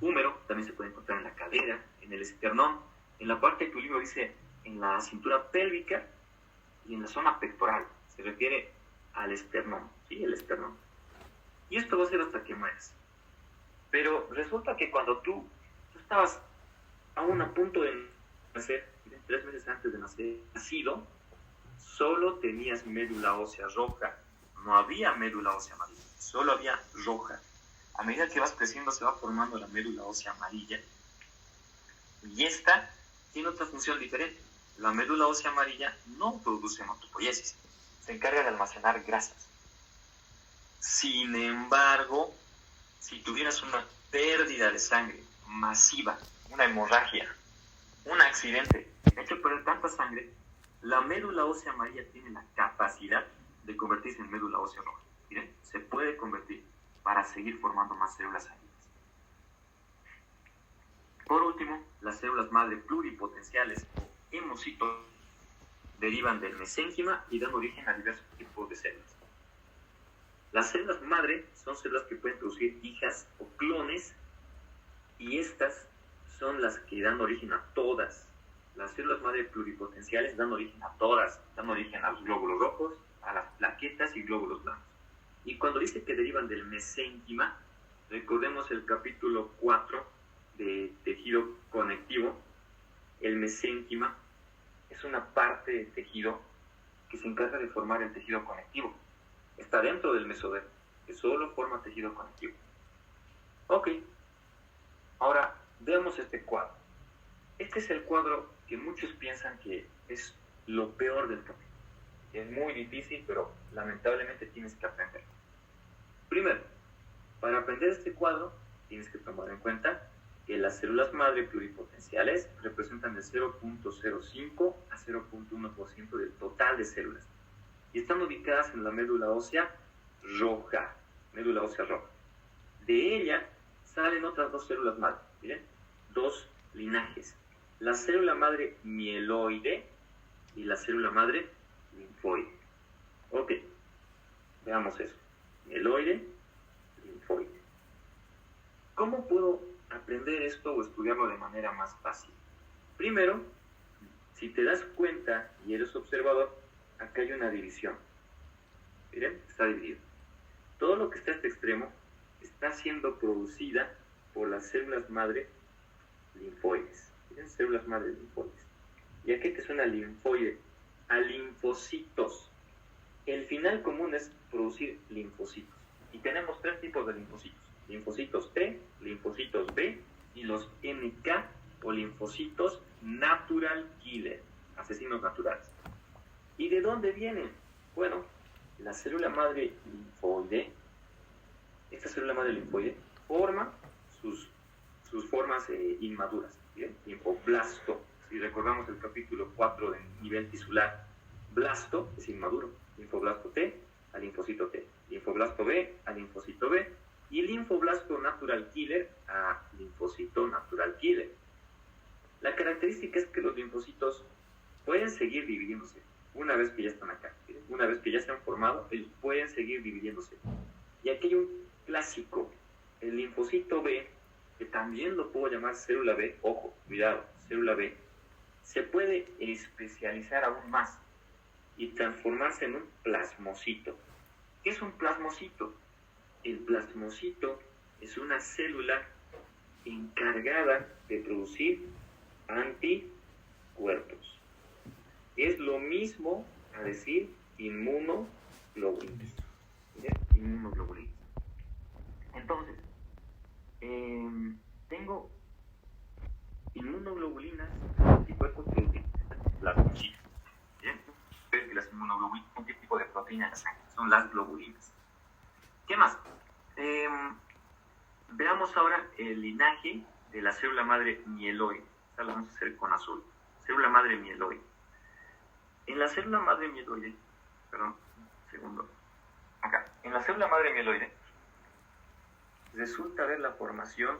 [SPEAKER 1] húmero, también se puede encontrar en la cadera, en el esternón, en la parte que tu libro dice en la cintura pélvica y en la zona pectoral. Se refiere al esternón, ¿sí? El esternón. Y esto va a ser hasta que mueras. Pero resulta que cuando tú estabas aún a punto de nacer, 3 meses antes de nacer, nacido, solo tenías médula ósea roja. No había médula ósea amarilla, solo había roja. A medida que vas creciendo se va formando la médula ósea amarilla. Y esta tiene otra función diferente. La médula ósea amarilla no produce hematopoiesis, se encarga de almacenar grasas. Sin embargo, si tuvieras una pérdida de sangre masiva, una hemorragia, un accidente hecho por tanta sangre, la médula ósea amarilla tiene la capacidad de convertirse en médula ósea roja. Miren, se puede convertir para seguir formando más células sanguíneas. Por último, las células madre pluripotenciales o hemocitos derivan del mesénquima y dan origen a diversos tipos de células. Las células madre son células que pueden producir hijas o clones, y estas son las que dan origen a todas. Las células madre pluripotenciales dan origen a todas, dan origen a los glóbulos rojos, a las plaquetas y glóbulos blancos. Y cuando dice que derivan del mesénquima, recordemos el capítulo 4 de tejido conectivo. El mesénquima es una parte del tejido que se encarga de formar el tejido conectivo. Está dentro del mesodermo, que solo forma tejido conectivo. Ok, ahora veamos este cuadro. Este es el cuadro que muchos piensan que es lo peor del capítulo. Es muy difícil, pero lamentablemente tienes que aprender. Primero, para aprender este cuadro, tienes que tomar en cuenta que las células madre pluripotenciales representan del 0.05 a 0.1% del total de células. Y están ubicadas en la médula ósea roja. Médula ósea roja. De ella salen otras 2 células madre. Miren, 2 linajes. La célula madre mieloide y la célula madre linfoide. Ok, veamos eso. Mieloide, linfoide. ¿Cómo puedo aprender esto o estudiarlo de manera más fácil? Primero, si te das cuenta y eres observador, acá hay una división. Miren, está dividido. Todo lo que está a este extremo está siendo producida por las células madre linfoides. Miren, células madre linfoides. ¿Y a qué te suena linfoide? A linfocitos. El final común es producir linfocitos. Y tenemos 3 tipos de linfocitos. Linfocitos T, linfocitos B y los NK o linfocitos natural killer, asesinos naturales. ¿Y de dónde vienen? Bueno, la célula madre linfoide, esta célula madre linfoide forma sus formas inmaduras, ¿bien? Linfoblasto, si recordamos el capítulo 4 de nivel tisular, blasto es inmaduro, linfoblasto T al linfocito T, linfoblasto B al linfocito B y linfoblasto natural killer a linfocito natural killer. La característica es que los linfocitos pueden seguir dividiéndose una vez que ya están acá, ¿sí? Una vez que ya se han formado, ellos pueden seguir dividiéndose. Y aquí hay un clásico, el linfocito B, que también lo puedo llamar célula B, ojo, cuidado, célula B, se puede especializar aún más y transformarse en un plasmocito. ¿Qué es un plasmocito? El plasmocito es una célula encargada de producir anticuerpos. Es lo mismo a decir inmunoglobulinas. Inmunoglobulinas. Entonces, tengo inmunoglobulinas, anticuerpos producidos plasmocitos. ¿Bien? Ves que las inmunoglobulinas son un tipo de proteína en la sangre, son las globulinas. ¿Qué más? Veamos ahora el linaje de la célula madre mieloide. Esta la vamos a hacer con azul. Célula madre mieloide. En la célula madre mieloide, en la célula madre mieloide resulta ver la formación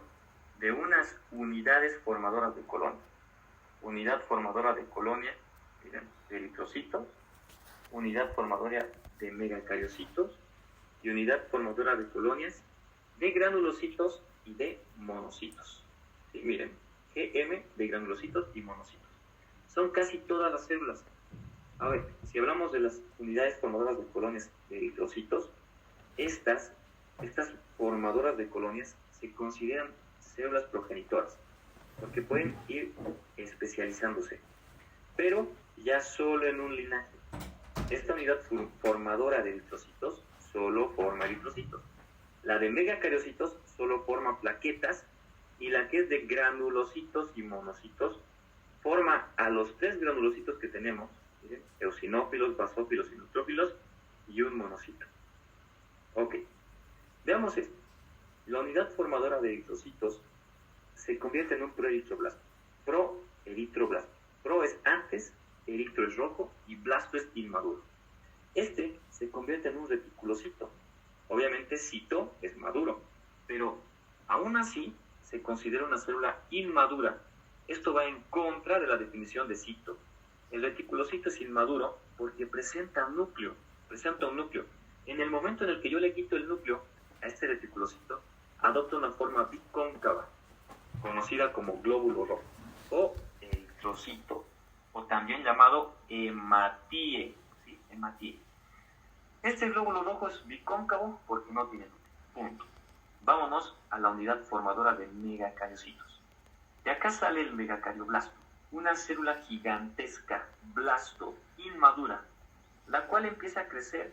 [SPEAKER 1] de unas unidades formadoras de colonia. Unidad formadora de colonia, miren, de eritrocitos, unidad formadora de megacariocitos y unidad formadora de colonias de granulocitos y de monocitos. ¿Sí? Miren, GM de granulocitos y monocitos. Son casi todas las células. A ver, si hablamos de las unidades formadoras de colonias de eritrocitos, estas formadoras de colonias se consideran células progenitoras, porque pueden ir especializándose, pero ya solo en un linaje. Esta unidad formadora de eritrocitos solo forma eritrocitos. La de megacariocitos solo forma plaquetas, y la que es de granulocitos y monocitos forma a los 3 granulocitos que tenemos, ¿sí? Eosinófilos, basófilos y neutrófilos, y un monocito. Ok, veamos esto. La unidad formadora de eritrocitos se convierte en un proeritroblasto. Proeritroblasto. Pro es antes, eritro es rojo y blasto es inmaduro. Este se convierte en un reticulocito. Obviamente cito es maduro, pero aún así se considera una célula inmadura. Esto va en contra de la definición de cito. El reticulocito es inmaduro porque presenta un núcleo. En el momento en el que yo le quito el núcleo a este reticulocito, adopta una forma bicóncava, conocida como glóbulo rojo, o eritrocito, o también llamado hematíe. ¿Sí? Hematíe. Este glóbulo rojo es bicóncavo porque no tiene núcleo. Punto. Vámonos a la unidad formadora de megacariocitos. De acá sale el megacardioblasto, una célula gigantesca, blasto, inmadura, la cual empieza a crecer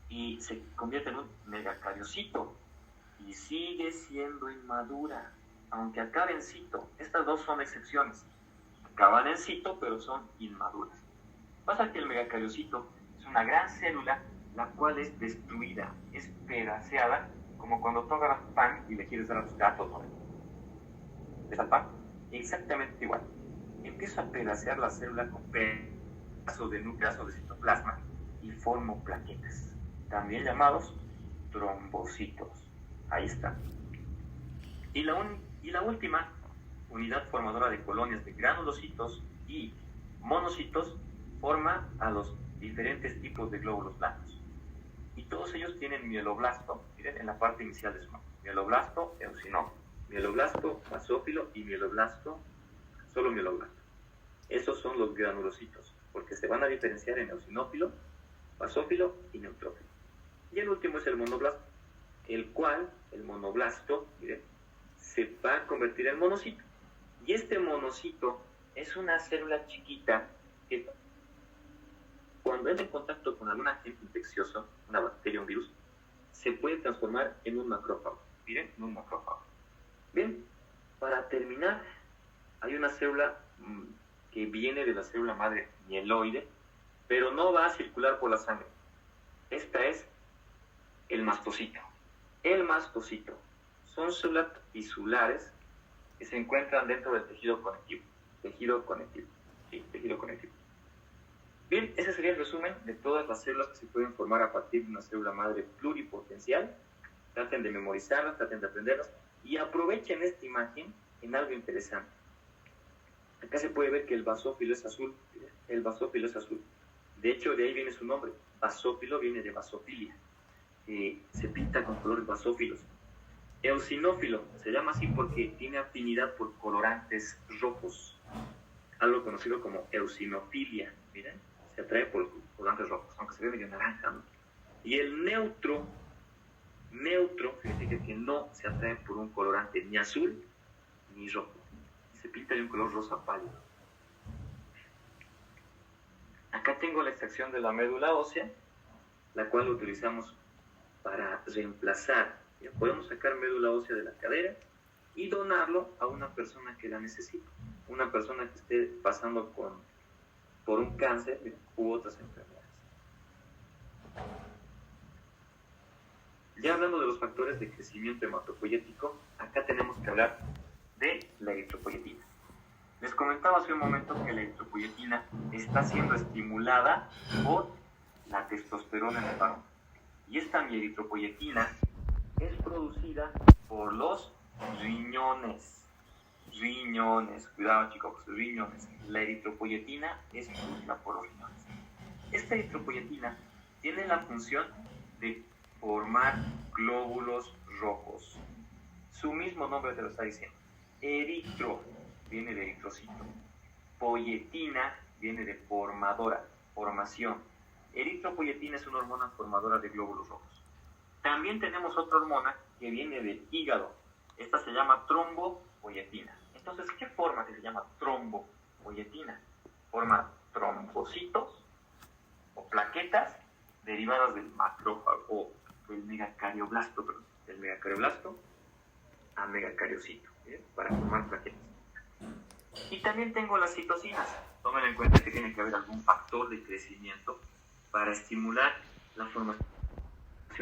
[SPEAKER 1] y se convierte en un megacariocito y sigue siendo inmadura, aunque acabe en cito. Estas dos son excepciones. Acaban en cito, pero son inmaduras. Pasa que el megacariocito es una gran célula, la cual es destruida, es pedaceada, como cuando tú agarras pan y le quieres dar a tus gatos, ¿no? ¿Ves al pan? Exactamente igual. Empiezo a pedacear la célula con pedazos de núcleos o de citoplasma y formo plaquetas, también llamados trombocitos. Ahí está. Y la última unidad formadora de colonias de granulocitos y monocitos forma a los diferentes tipos de glóbulos blancos. Y todos ellos tienen mieloblasto, miren, en la parte inicial de su nombre. Mieloblasto eosinófilo, mieloblasto basófilo y mieloblasto, solo mieloblasto. Esos son los granulocitos, porque se van a diferenciar en eosinófilo, basófilo y neutrófilo. Y el último es el monoblasto, el cual, el monoblasto, miren, se va a convertir en monocito. Y este monocito es una célula chiquita que cuando entra en contacto con algún agente infeccioso, una bacteria o un virus, se puede transformar en un macrófago. Miren, en un macrófago. Bien, para terminar, hay una célula que viene de la célula madre mieloide, pero no va a circular por la sangre. Esta es el mastocito. El mastocito son células tisulares que se encuentran dentro del tejido conectivo. Tejido conectivo. Sí, tejido conectivo. Bien, ese sería el resumen de todas las células que se pueden formar a partir de una célula madre pluripotencial. Traten de memorizarlas, traten de aprenderlas y aprovechen esta imagen en algo interesante. Acá se puede ver que el basófilo es azul. El basófilo es azul. De hecho, de ahí viene su nombre. Basófilo viene de basofilia. Se pinta con colores basófilos. Eosinófilo se llama así porque tiene afinidad por colorantes rojos. Algo conocido como eosinofilia. Miren, se atrae por colorantes rojos, aunque se ve medio naranja, ¿no? Y el neutro significa que no se atrae por un colorante ni azul ni rojo. Se pinta de un color rosa pálido. Acá tengo la extracción de la médula ósea, la cual utilizamos para reemplazar. Ya podemos sacar médula ósea de la cadera y donarlo a una persona que la necesite. Una persona que esté pasando por un cáncer u otras enfermedades. Ya hablando de los factores de crecimiento hematopoyético, acá tenemos que hablar de la eritropoyetina. Les comentaba hace un momento que la eritropoyetina está siendo estimulada por la testosterona en el varón. Y esta mieritropoyetina es producida por los riñones. Cuidado chicos, riñones. La eritropoyetina es producida por los riñones. Esta eritropoyetina tiene la función de formar glóbulos rojos. Su mismo nombre te lo está diciendo. Eritro viene de eritrocito. Poyetina viene de formadora, formación. Eritropoyetina es una hormona formadora de glóbulos rojos. También tenemos otra hormona que viene del hígado. Esta se llama trombopoyetina. Entonces, ¿qué forma que se llama trombopoyetina? Forma trombocitos o plaquetas derivadas del macrófago o del megacardioblasto, del megacardioblasto a megacariocito, para formar plaquetas. Y también tengo las citocinas. Tomen en cuenta que tiene que haber algún factor de crecimiento para estimular la formación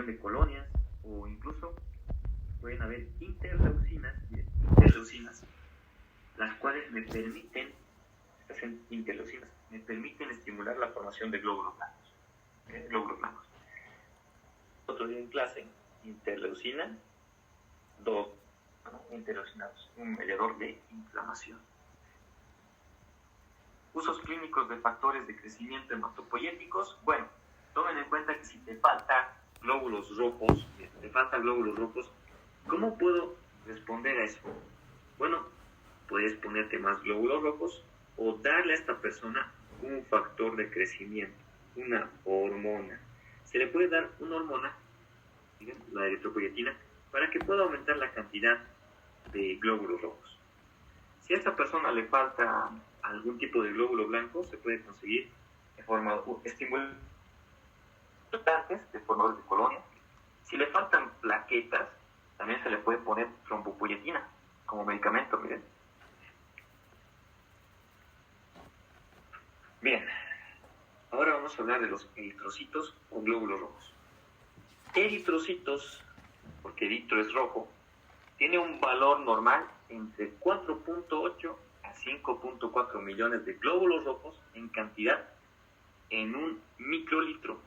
[SPEAKER 1] de colonias o incluso pueden haber interleucinas, las cuales me permiten, estas interleucinas, me permiten estimular la formación de glóbulos blancos. Glóbulos blancos. Otro día en clase, interleucina 2, interleucina 2, un mediador de inflamación. Usos clínicos de factores de crecimiento hematopoyéticos. Bueno, tomen en cuenta que si te faltan glóbulos rojos, ¿cómo puedo responder a eso? Bueno, puedes ponerte más glóbulos rojos o darle a esta persona un factor de crecimiento, una hormona. Se le puede dar una hormona, la eritropoyetina, para que pueda aumentar la cantidad de glóbulos rojos. Si a esta persona le falta algún tipo de glóbulo blanco, se puede conseguir de forma estimulantes, de formadores de colonia. Si le faltan plaquetas, también se le puede poner trombopoyetina como medicamento, miren. Bien, ahora vamos a hablar de los eritrocitos o glóbulos rojos. Eritrocitos, porque eritro es rojo, tiene un valor normal entre 4.8 a 5.4 millones de glóbulos rojos en cantidad en un microlitro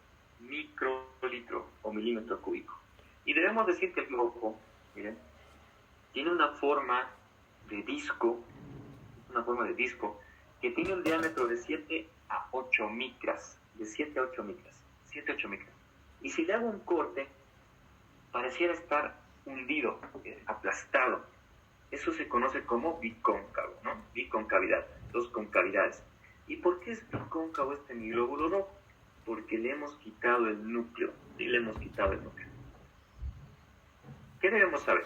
[SPEAKER 1] o milímetro cúbico. Y debemos decir que el rojo, miren, tiene una forma de disco que tiene un diámetro de 7 a 8 micras. Y si le hago un corte, pareciera estar hundido, aplastado. Eso se conoce como bicóncavo, ¿no? Biconcavidad, dos concavidades. ¿Y por qué es bicóncavo este mi glóbulo rojo? Porque le hemos quitado el núcleo. ¿Qué debemos saber?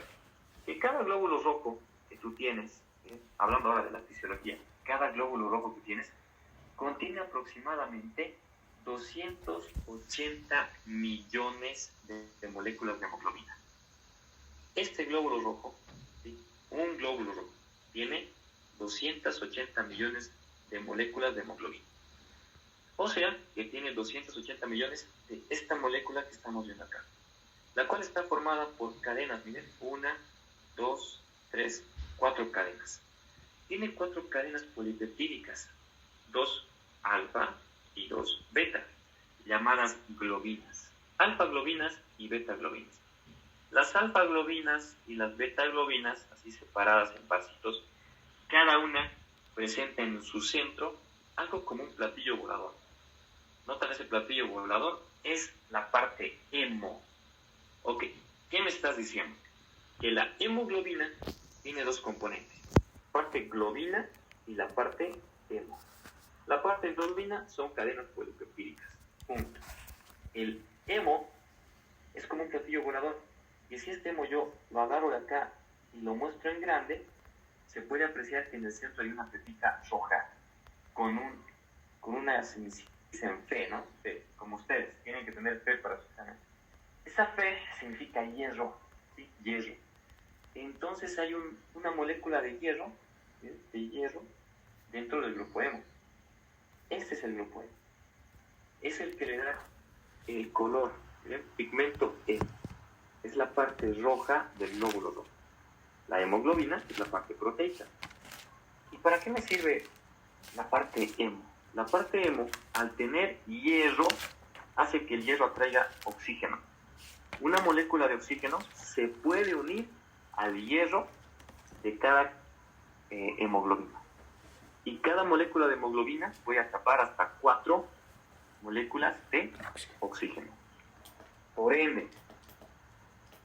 [SPEAKER 1] Que cada glóbulo rojo que tú tienes, hablando ahora de la fisiología, cada glóbulo rojo que tienes, contiene aproximadamente 280 millones de moléculas de hemoglobina. Este glóbulo rojo, ¿sí? Un glóbulo rojo, tiene 280 millones de moléculas de hemoglobina. O sea, que tiene 280 millones de esta molécula que estamos viendo acá, la cual está formada por cadenas, miren, 1, 2, 3, 4 cadenas. Tiene 4 cadenas polipeptídicas, 2 alfa y 2 beta, llamadas globinas, alfa globinas y beta globinas. Las alfa globinas y las beta globinas, así separadas en pasitos, cada una presenta en su centro algo como un platillo volador. ¿Notan ese platillo volador? Es la parte hemo. Ok, ¿qué me estás diciendo? Que la hemoglobina tiene dos componentes, la parte globina y la parte hemo. La parte globina son cadenas polipeptídicas, punto. El hemo es como un platillo volador, y si este hemo yo lo agarro de acá y lo muestro en grande, se puede apreciar que en el centro hay una pepita roja con una semicircunferencia en fe, ¿no? Fe, como ustedes, tienen que tener fe para su examen. Esa fe significa hierro, ¿sí? Hierro. Entonces hay una molécula de hierro, ¿sí? De hierro dentro del grupo hemo. Este es el grupo hemo. Es el que le da el color, ¿sí? Pigmento hemo. Es la parte roja del glóbulo rojo. La hemoglobina es la parte proteica. ¿Y para qué me sirve la parte hemo? La parte hemo, al tener hierro, hace que el hierro atraiga oxígeno. Una molécula de oxígeno se puede unir al hierro de cada hemoglobina. Y cada molécula de hemoglobina puede atrapar hasta 4 moléculas de oxígeno. Por ende,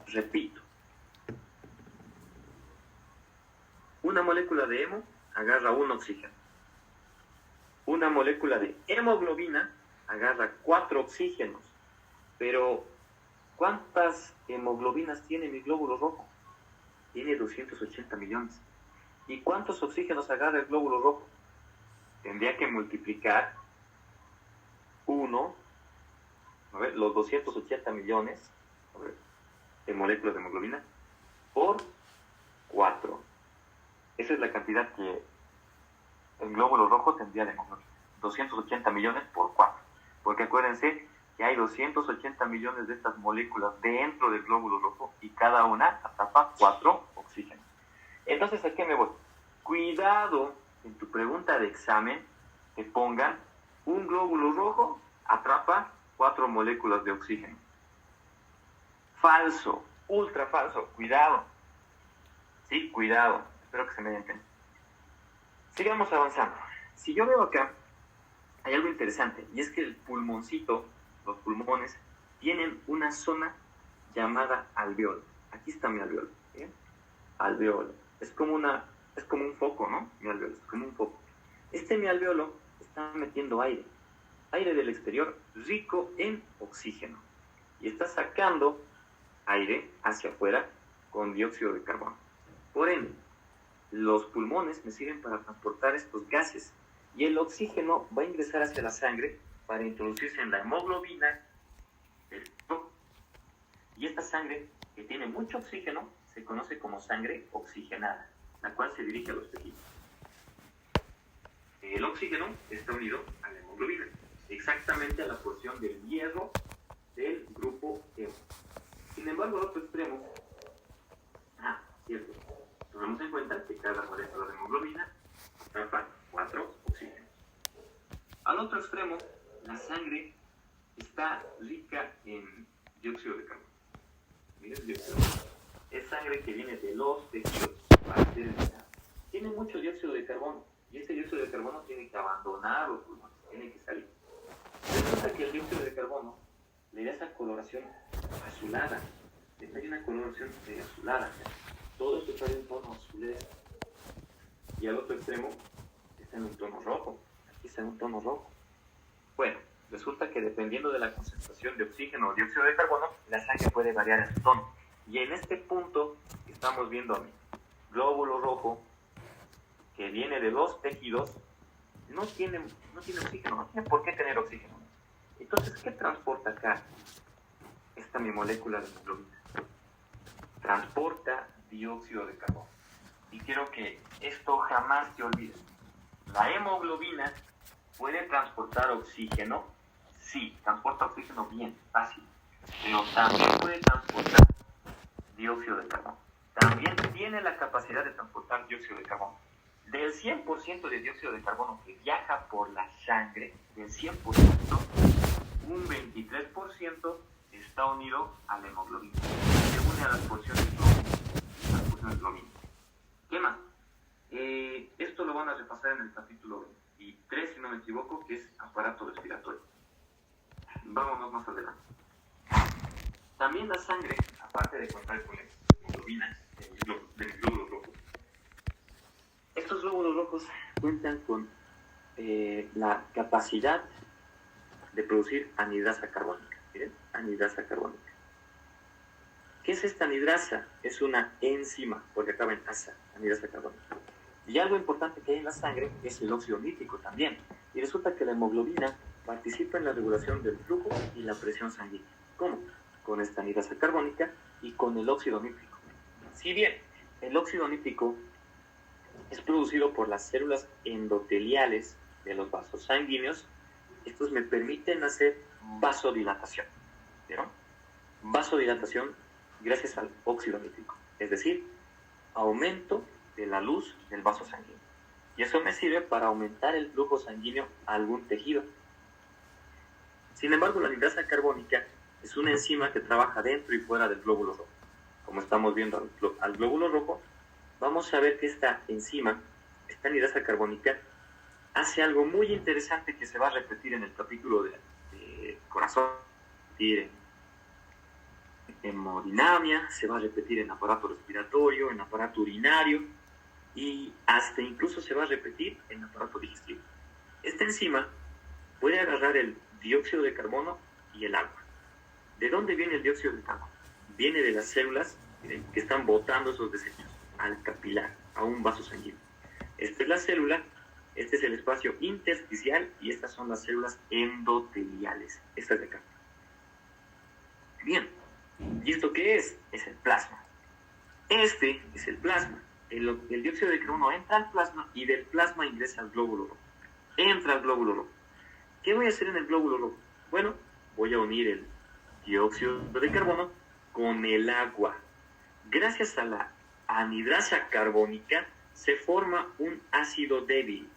[SPEAKER 1] repito, una molécula de hemo agarra un oxígeno. Una molécula de hemoglobina agarra 4 oxígenos. Pero, ¿cuántas hemoglobinas tiene mi glóbulo rojo? Tiene 280 millones. ¿Y cuántos oxígenos agarra el glóbulo rojo? Tendría que multiplicar los 280 millones de moléculas de hemoglobina por 4. Esa es la cantidad que el glóbulo rojo tendría de hemoglobina. 280 millones por 4. Porque acuérdense que hay 280 millones de estas moléculas dentro del glóbulo rojo y cada una atrapa 4 oxígenos. Entonces, ¿a qué me voy? Cuidado en tu pregunta de examen que pongan un glóbulo rojo atrapa 4 moléculas de oxígeno. Falso, ultra falso. Cuidado. Sí, cuidado. Espero que se me entienda. Sigamos avanzando. Si yo veo acá, hay algo interesante, y es que el pulmoncito, los pulmones, tienen una zona llamada alveolo. Aquí está mi alveolo. ¿Sí? Alveolo. Es como un foco, ¿no? Mi alveolo, es como un foco. Mi alveolo está metiendo aire del exterior rico en oxígeno, y está sacando aire hacia afuera con dióxido de carbono. Por ende, los pulmones me sirven para transportar estos gases, y el oxígeno va a ingresar hacia la sangre para introducirse en la hemoglobina del cuerpo. Y esta sangre, que tiene mucho oxígeno, se conoce como sangre oxigenada, la cual se dirige a los tejidos. El oxígeno está unido a la hemoglobina, exactamente a la porción del hierro del grupo hemo. Sin embargo, al otro extremo, cierto, tomamos en cuenta que cada molécula de hemoglobina atrapa 4 oxígenos. Al otro extremo, la sangre está rica en dióxido de carbono. Miren, dióxido de carbono. Es sangre que viene de los tejidos para ser eliminada. Tiene mucho dióxido de carbono, y este dióxido de carbono tiene que abandonar los pulmones, tiene que salir. Resulta que el dióxido de carbono le da esa coloración azulada. Le da una coloración azulada. Todo esto está en un tono azulado. Y al otro extremo está en un tono rojo. Aquí está en un tono rojo. Bueno, resulta que dependiendo de la concentración de oxígeno o dióxido de carbono, la sangre puede variar en su tono. Y en este punto estamos viendo a mi glóbulo rojo que viene de los tejidos, no tiene oxígeno, no tiene por qué tener oxígeno. Entonces, ¿qué transporta acá esta mi molécula de hemoglobina? Transporta dióxido de carbono. Y quiero que esto jamás te olvides. La hemoglobina puede transportar oxígeno. Sí, transporta oxígeno bien, fácil. Pero también puede transportar dióxido de carbono. También tiene la capacidad de transportar dióxido de carbono. Del 100% de dióxido de carbono que viaja por la sangre, del 100%, un 23% está unido a la hemoglobina. Se une a las porciones globina. ¿Qué más? Esto lo van a repasar en el capítulo 23, si no me equivoco, que es aparato respiratorio. Vámonos más adelante. También la sangre, aparte de contar con las hemoglobinas de los glóbulos rojos, estos glóbulos rojos cuentan con la capacidad de producir anhidrasa carbónica. ¿Miren? Anhidrasa carbónica. ¿Qué es esta anhidrasa? Es una enzima, porque acaba en asa, anhidrasa carbónica. Y algo importante que hay en la sangre es el óxido nítrico también. Y resulta que la hemoglobina participa en la regulación del flujo y la presión sanguínea. ¿Cómo? Con esta anhidrasa carbónica y con el óxido nítrico. Si bien el óxido nítrico es producido por las células endoteliales de los vasos sanguíneos, estos me permiten hacer vasodilatación. ¿Vieron? Vasodilatación gracias al óxido nítrico, es decir, aumento de la luz del vaso sanguíneo. Y eso me sirve para aumentar el flujo sanguíneo a algún tejido. Sin embargo, la anhidrasa carbónica es una enzima que trabaja dentro y fuera del glóbulo rojo. Como estamos viendo al glóbulo rojo, vamos a ver que esta enzima, esta anhidrasa carbónica, hace algo muy interesante que se va a repetir en el capítulo de corazón, hemodinamia, se va a repetir en aparato respiratorio, en aparato urinario y hasta incluso se va a repetir en aparato digestivo. Esta enzima puede agarrar el dióxido de carbono y el agua. ¿De dónde viene el dióxido de carbono? Viene de las células que están botando esos desechos al capilar, a un vaso sanguíneo. Esta es la célula, este es el espacio intersticial y estas son las células endoteliales. Esta es de acá. Bien. ¿Y esto qué es? Es el plasma. Este es el plasma. El dióxido de carbono entra al plasma y del plasma ingresa al glóbulo rojo. Entra al glóbulo rojo. ¿Qué voy a hacer en el glóbulo rojo? Bueno, voy a unir el dióxido de carbono con el agua. Gracias a la anhidrasa carbónica se forma un ácido débil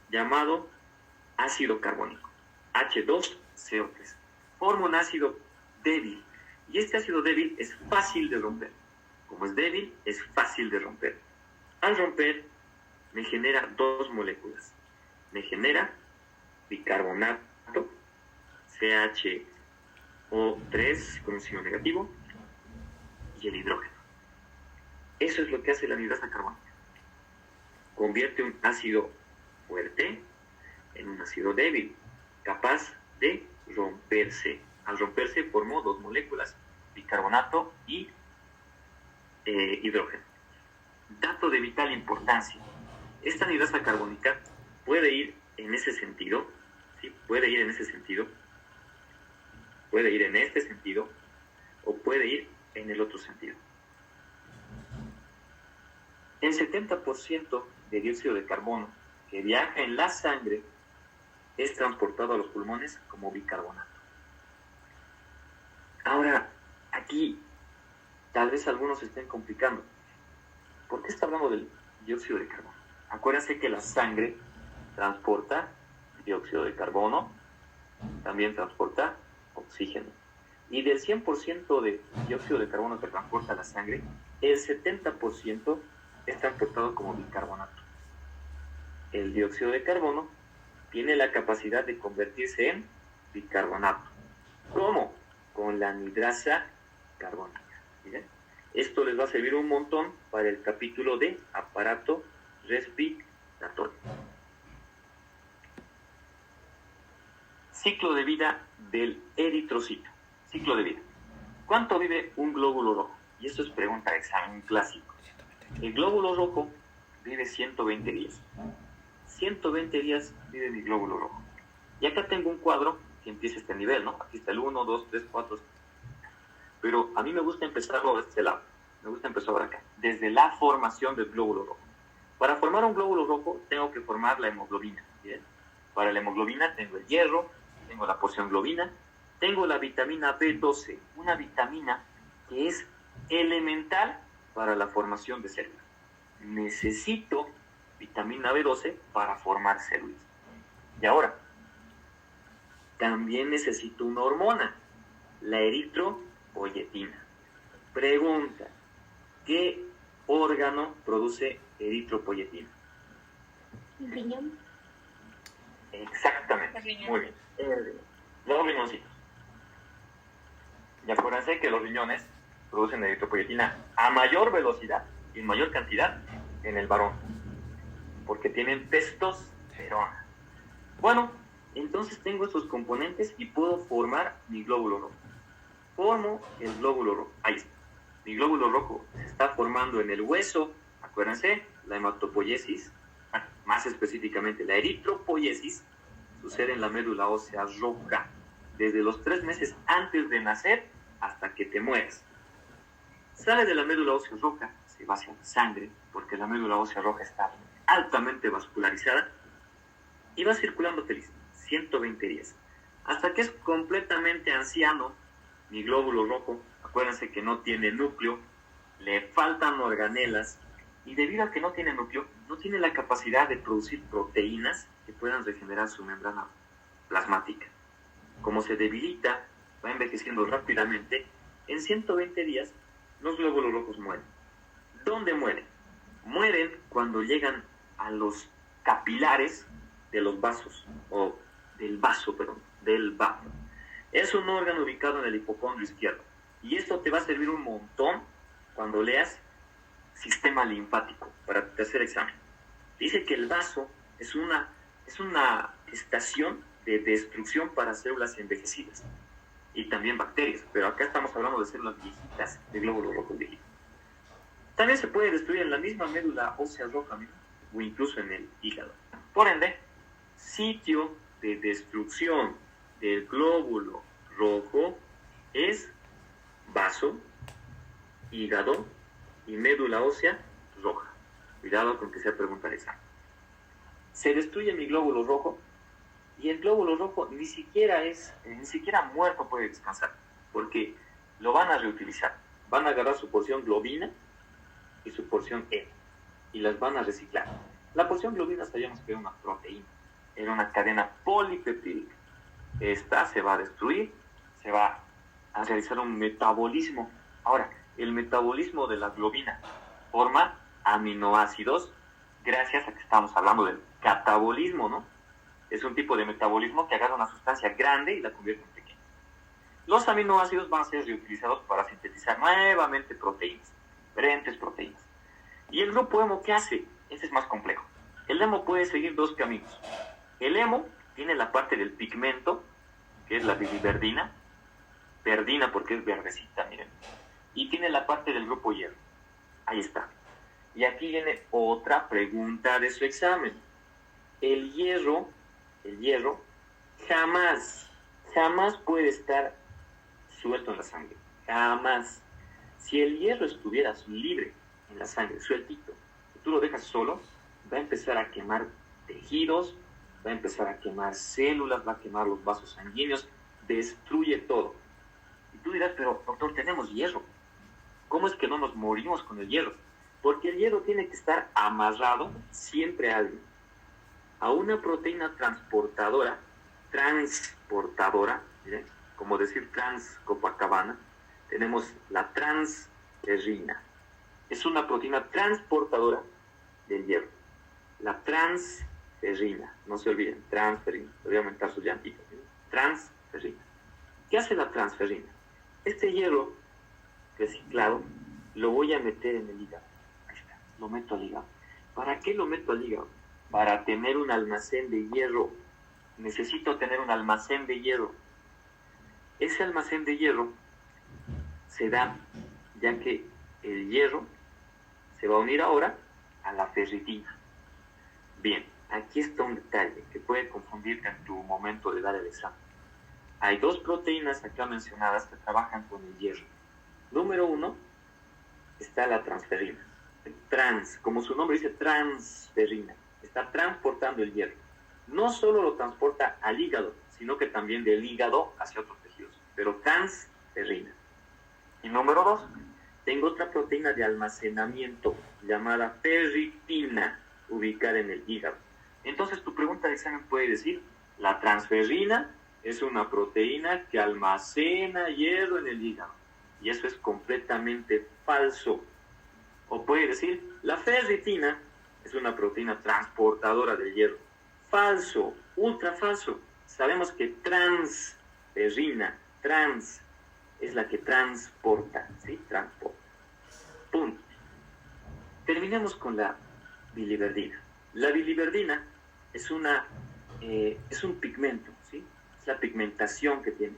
[SPEAKER 1] llamado ácido carbónico, H2CO3. Forma un ácido débil. Y este ácido débil es fácil de romper. Como es débil, es fácil de romper. Al romper, me genera dos moléculas. Me genera bicarbonato, CHO3 con un signo negativo, y el hidrógeno. Eso es lo que hace la anhidrasa carbónica. Convierte un ácido fuerte en un ácido débil, capaz de romperse. Al romperse formó dos moléculas, bicarbonato y hidrógeno. Dato de vital importancia. Esta anhidrasa carbónica puede ir en ese sentido, ¿sí? Puede ir en ese sentido, puede ir en este sentido o puede ir en el otro sentido. El 70% de dióxido de carbono que viaja en la sangre es transportado a los pulmones como bicarbonato. Ahora, aquí tal vez algunos se estén complicando. ¿Por qué está hablando del dióxido de carbono? Acuérdense que la sangre transporta dióxido de carbono, también transporta oxígeno. Y del 100% de dióxido de carbono que transporta la sangre, el 70% es transportado como bicarbonato. El dióxido de carbono tiene la capacidad de convertirse en bicarbonato. ¿Cómo? Con la anhidrasa carbónica. ¿Miren? Esto les va a servir un montón para el capítulo de aparato respiratorio. Ciclo de vida del eritrocito. Ciclo de vida. ¿Cuánto vive un glóbulo rojo? Y esto es pregunta de examen clásico. El glóbulo rojo vive 120 días. 120 días vive mi glóbulo rojo. Y acá tengo un cuadro que empieza este nivel, ¿no? Aquí está el 1, 2, 3, 4. Pero a mí me gusta empezarlo de este lado. Me gusta empezar por acá. Desde la formación del glóbulo rojo. Para formar un glóbulo rojo tengo que formar la hemoglobina. ¿Bien? Para la hemoglobina tengo el hierro, tengo la porción globina, tengo la vitamina B12, una vitamina que es elemental para la formación de células. Necesito vitamina B12 para formar células. Y ahora, también necesito una hormona, la eritropoyetina. Pregunta, ¿qué órgano produce eritropoyetina?
[SPEAKER 3] ¿El riñón?
[SPEAKER 1] Exactamente, muy bien. Los riñoncitos. Y acuérdense que los riñones producen eritropoyetina a mayor velocidad y en mayor cantidad en el varón, porque tienen testosterona. Bueno, entonces tengo estos componentes y puedo formar mi glóbulo rojo. Formo el glóbulo rojo. Ahí está. Mi glóbulo rojo se está formando en el hueso. Acuérdense, la hematopoiesis, más específicamente la eritropoiesis, sucede en la médula ósea roja, desde los 3 meses antes de nacer hasta que te mueres. Sale de la médula ósea roja, se va hacia la sangre, porque la médula ósea roja está altamente vascularizada, y va circulando feliz, 120 días, hasta que es completamente anciano. Mi glóbulo rojo, acuérdense que no tiene núcleo, le faltan organelas, y debido a que no tiene núcleo, no tiene la capacidad de producir proteínas que puedan regenerar su membrana plasmática. Como se debilita, va envejeciendo rápidamente, en 120 días los glóbulos rojos mueren. ¿Dónde mueren? Mueren cuando llegan a los capilares de los vasos, o del vaso. Es un órgano ubicado en el hipocondrio izquierdo. Y esto te va a servir un montón cuando leas sistema linfático para tu tercer examen. Dice que el vaso es una estación de destrucción para células envejecidas y también bacterias, pero acá estamos hablando de células viejitas, de glóbulos rojos viejitos. También se puede destruir en la misma médula ósea roja, o incluso en el hígado. Por ende, sitio de destrucción del glóbulo rojo es vaso, hígado y médula ósea roja. Cuidado con que sea pregunta de examen. Se destruye mi glóbulo rojo y el glóbulo rojo ni siquiera muerto puede descansar, porque lo van a reutilizar. Van a agarrar su porción globina y su porción hemo y las van a reciclar. La porción globina sabíamos que era una proteína, era una cadena polipeptídica. Esta se va a destruir, se va a realizar un metabolismo. Ahora, el metabolismo de la globina forma aminoácidos gracias a que estamos hablando del catabolismo, ¿no? Es un tipo de metabolismo que agarra una sustancia grande y la convierte en pequeña. Los aminoácidos van a ser reutilizados para sintetizar nuevamente proteínas, diferentes proteínas. ¿Y el grupo hemo qué hace? Este es más complejo. El hemo puede seguir 2 caminos. El hemo tiene la parte del pigmento, que es la biliverdina, verdina porque es verdecita, miren, y tiene la parte del grupo hierro. Ahí está. Y aquí viene otra pregunta de su examen. El hierro jamás puede estar suelto en la sangre. Jamás. Si el hierro estuviera libre en la sangre, sueltito, y tú lo dejas solo, va a empezar a quemar tejidos, va a empezar a quemar células, va a quemar los vasos sanguíneos, destruye todo. Y tú dirás, pero doctor, tenemos hierro. ¿Cómo es que no nos morimos con el hierro? Porque el hierro tiene que estar amarrado siempre a algo, a una proteína transportadora, ¿sí? Como decir trans Copacabana, tenemos la transferrina. Es una proteína transportadora del hierro. La transferrina, no se olviden, transferrina, voy a aumentar sus llantitas, ¿sí? Transferrina. ¿Qué hace la transferrina? Este hierro reciclado lo voy a meter en el hígado. Ahí está, lo meto al hígado. ¿Para qué lo meto al hígado? Para tener un almacén de hierro. Necesito tener un almacén de hierro. Ese almacén de hierro se da ya que el hierro se va a unir ahora a la ferritina. Bien, aquí está un detalle que puede confundirte en tu momento de dar el examen. Hay dos proteínas acá mencionadas que trabajan con el hierro. Número 1 está la transferrina. Como su nombre dice, transferrina. Está transportando el hierro. No solo lo transporta al hígado, sino que también del hígado hacia otros tejidos. Pero transferrina. Y número 2, tengo otra proteína de almacenamiento llamada ferritina, ubicada en el hígado. Entonces tu pregunta de examen puede decir, la transferrina es una proteína que almacena hierro en el hígado. Y eso es completamente falso. O puede decir, la ferritina es una proteína transportadora del hierro. Falso, ultra falso. Sabemos que transferrina, es la que transporta, ¿sí? Transporta. Punto. Terminemos con la biliverdina. La biliverdina es un pigmento, ¿sí? Es la pigmentación que tiene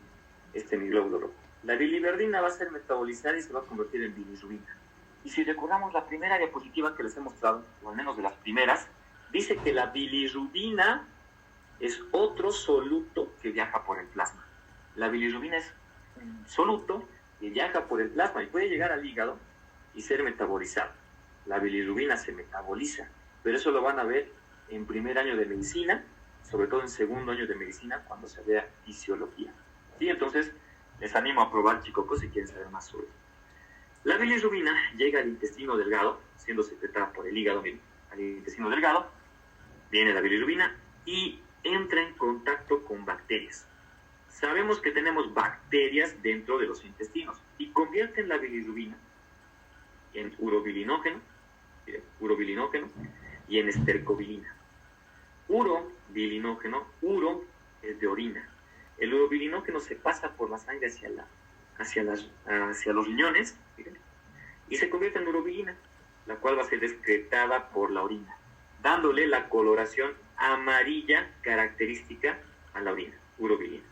[SPEAKER 1] este hemoglóbulo rojo. La biliverdina va a ser metabolizada y se va a convertir en bilirrubina. Y si recordamos la primera diapositiva que les he mostrado, o al menos de las primeras, dice que la bilirrubina es otro soluto que viaja por el plasma. La bilirrubina es un soluto que viaja por el plasma y puede llegar al hígado y ser metabolizado. La bilirrubina se metaboliza, pero eso lo van a ver en primer año de medicina, sobre todo en segundo año de medicina, cuando se vea fisiología. Y entonces les animo a probar chicocos si quieren saber más sobre eso. La bilirrubina llega al intestino delgado, siendo secretada por el hígado, miren, al intestino delgado, viene la bilirrubina y entra en contacto con bacterias. Sabemos que tenemos bacterias dentro de los intestinos y convierten la bilirrubina en urobilinógeno y en estercobilina. Urobilinógeno, uro es de orina. El urobilinógeno se pasa por la sangre hacia los riñones, miren, y se convierte en urobilina, la cual va a ser excretada por la orina, dándole la coloración amarilla característica a la orina, urobilina.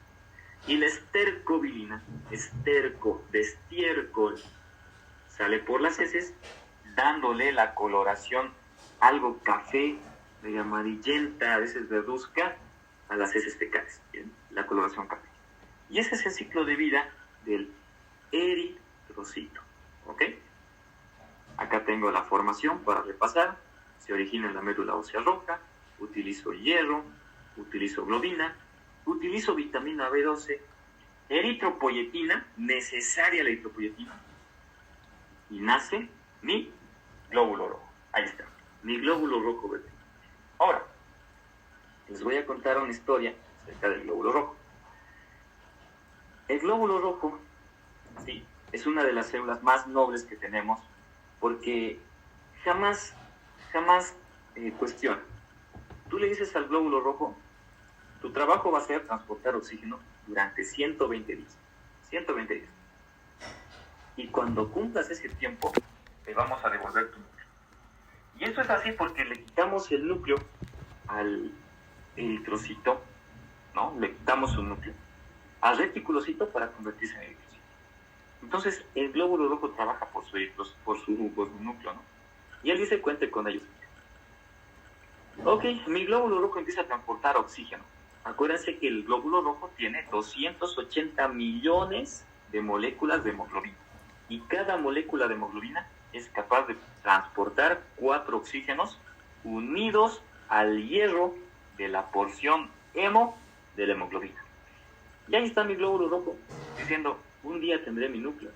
[SPEAKER 1] Y la estercobilina, esterco, de estiércol, sale por las heces, dándole la coloración algo café, medio amarillenta, a veces verduzca, a las heces fecales, ¿bien? La coloración café. Y ese es el ciclo de vida del eritrocito, ¿ok? Acá tengo la formación para repasar. Se origina en la médula ósea roja, utilizo hierro, utilizo globina, utilizo vitamina B12, eritropoyetina, necesaria la eritropoyetina, y nace mi glóbulo rojo. Ahí está, mi glóbulo rojo verde. Ahora, les voy a contar una historia acerca del glóbulo rojo. El glóbulo rojo, sí, es una de las células más nobles que tenemos porque jamás cuestiona. Tú le dices al glóbulo rojo, tu trabajo va a ser transportar oxígeno durante 120 días. 120 días. Y cuando cumplas ese tiempo, te vamos a devolver tu núcleo. Y esto es así porque le quitamos el núcleo al eritrocito, ¿no? Le quitamos su núcleo al reticulocito para convertirse en eritrocito. Entonces, el glóbulo rojo trabaja por su núcleo, ¿no? Y él dice, cuente con ellos. Ok, mi glóbulo rojo empieza a transportar oxígeno. Acuérdense que el glóbulo rojo tiene 280 millones de moléculas de hemoglobina. Y cada molécula de hemoglobina es capaz de transportar 4 oxígenos unidos al hierro de la porción hemo de la hemoglobina. Y ahí está mi glóbulo rojo diciendo, un día tendré mi núcleo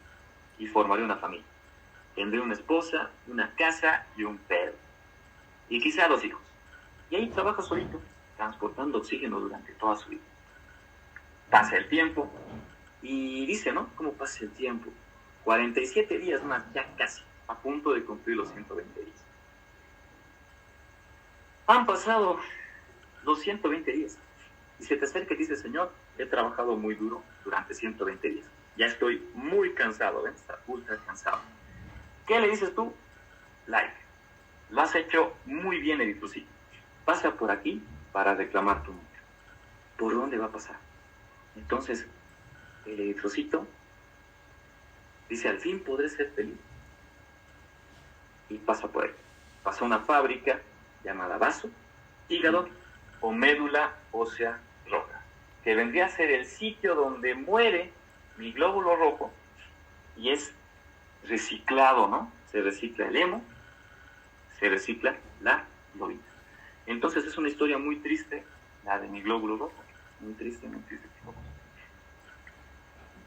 [SPEAKER 1] y formaré una familia. Tendré una esposa, una casa y un perro. Y quizá 2 hijos. Y ahí trabaja solito, transportando oxígeno durante toda su vida. Pasa el tiempo y dice, ¿no? ¿Cómo pasa el tiempo? 47 días más, ya casi, a punto de cumplir los 120 días. Han pasado los 120 días. Y se te acerca y dice, Señor, he trabajado muy duro durante 120 días. Ya estoy muy cansado, ¿ven? Está ultra cansado. ¿Qué le dices tú? Like. Lo has hecho muy bien, eritrocito. Pasa por aquí para reclamar tu núcleo. ¿Por dónde va a pasar? Entonces, el eritrocito dice, al fin podré ser feliz. Y pasa por él. pasa a una fábrica llamada vaso, hígado o médula ósea roja, que vendría a ser el sitio donde muere mi glóbulo rojo y es reciclado, ¿no? Se recicla el hemo, se recicla la globina. Entonces es una historia muy triste, la de mi glóbulo rojo. Muy triste, chicos.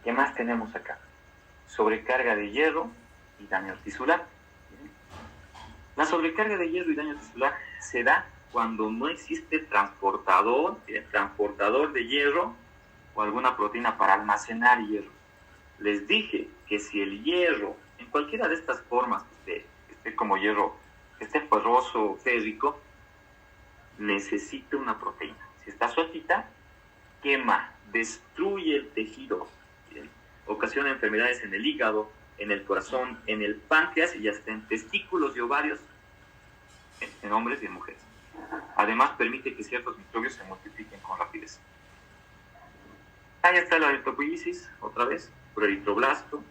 [SPEAKER 1] ¿Qué más tenemos acá? Sobrecarga de hierro y daño tisular. La sobrecarga de hierro y daño tisular se da cuando no existe transportador de hierro o alguna proteína para almacenar hierro. Les dije que si el hierro, en cualquiera de estas formas, que esté como hierro, que esté ferroso o férrico, necesita una proteína. Si está sueltita, quema, destruye el tejido, ¿bien? Ocasiona enfermedades en el hígado, en el corazón, en el páncreas y hasta en testículos y ovarios en hombres y en mujeres. Además, permite que ciertos microbios se multipliquen con rapidez. Ahí está la eritropoiesis, otra vez, por eritroblasto,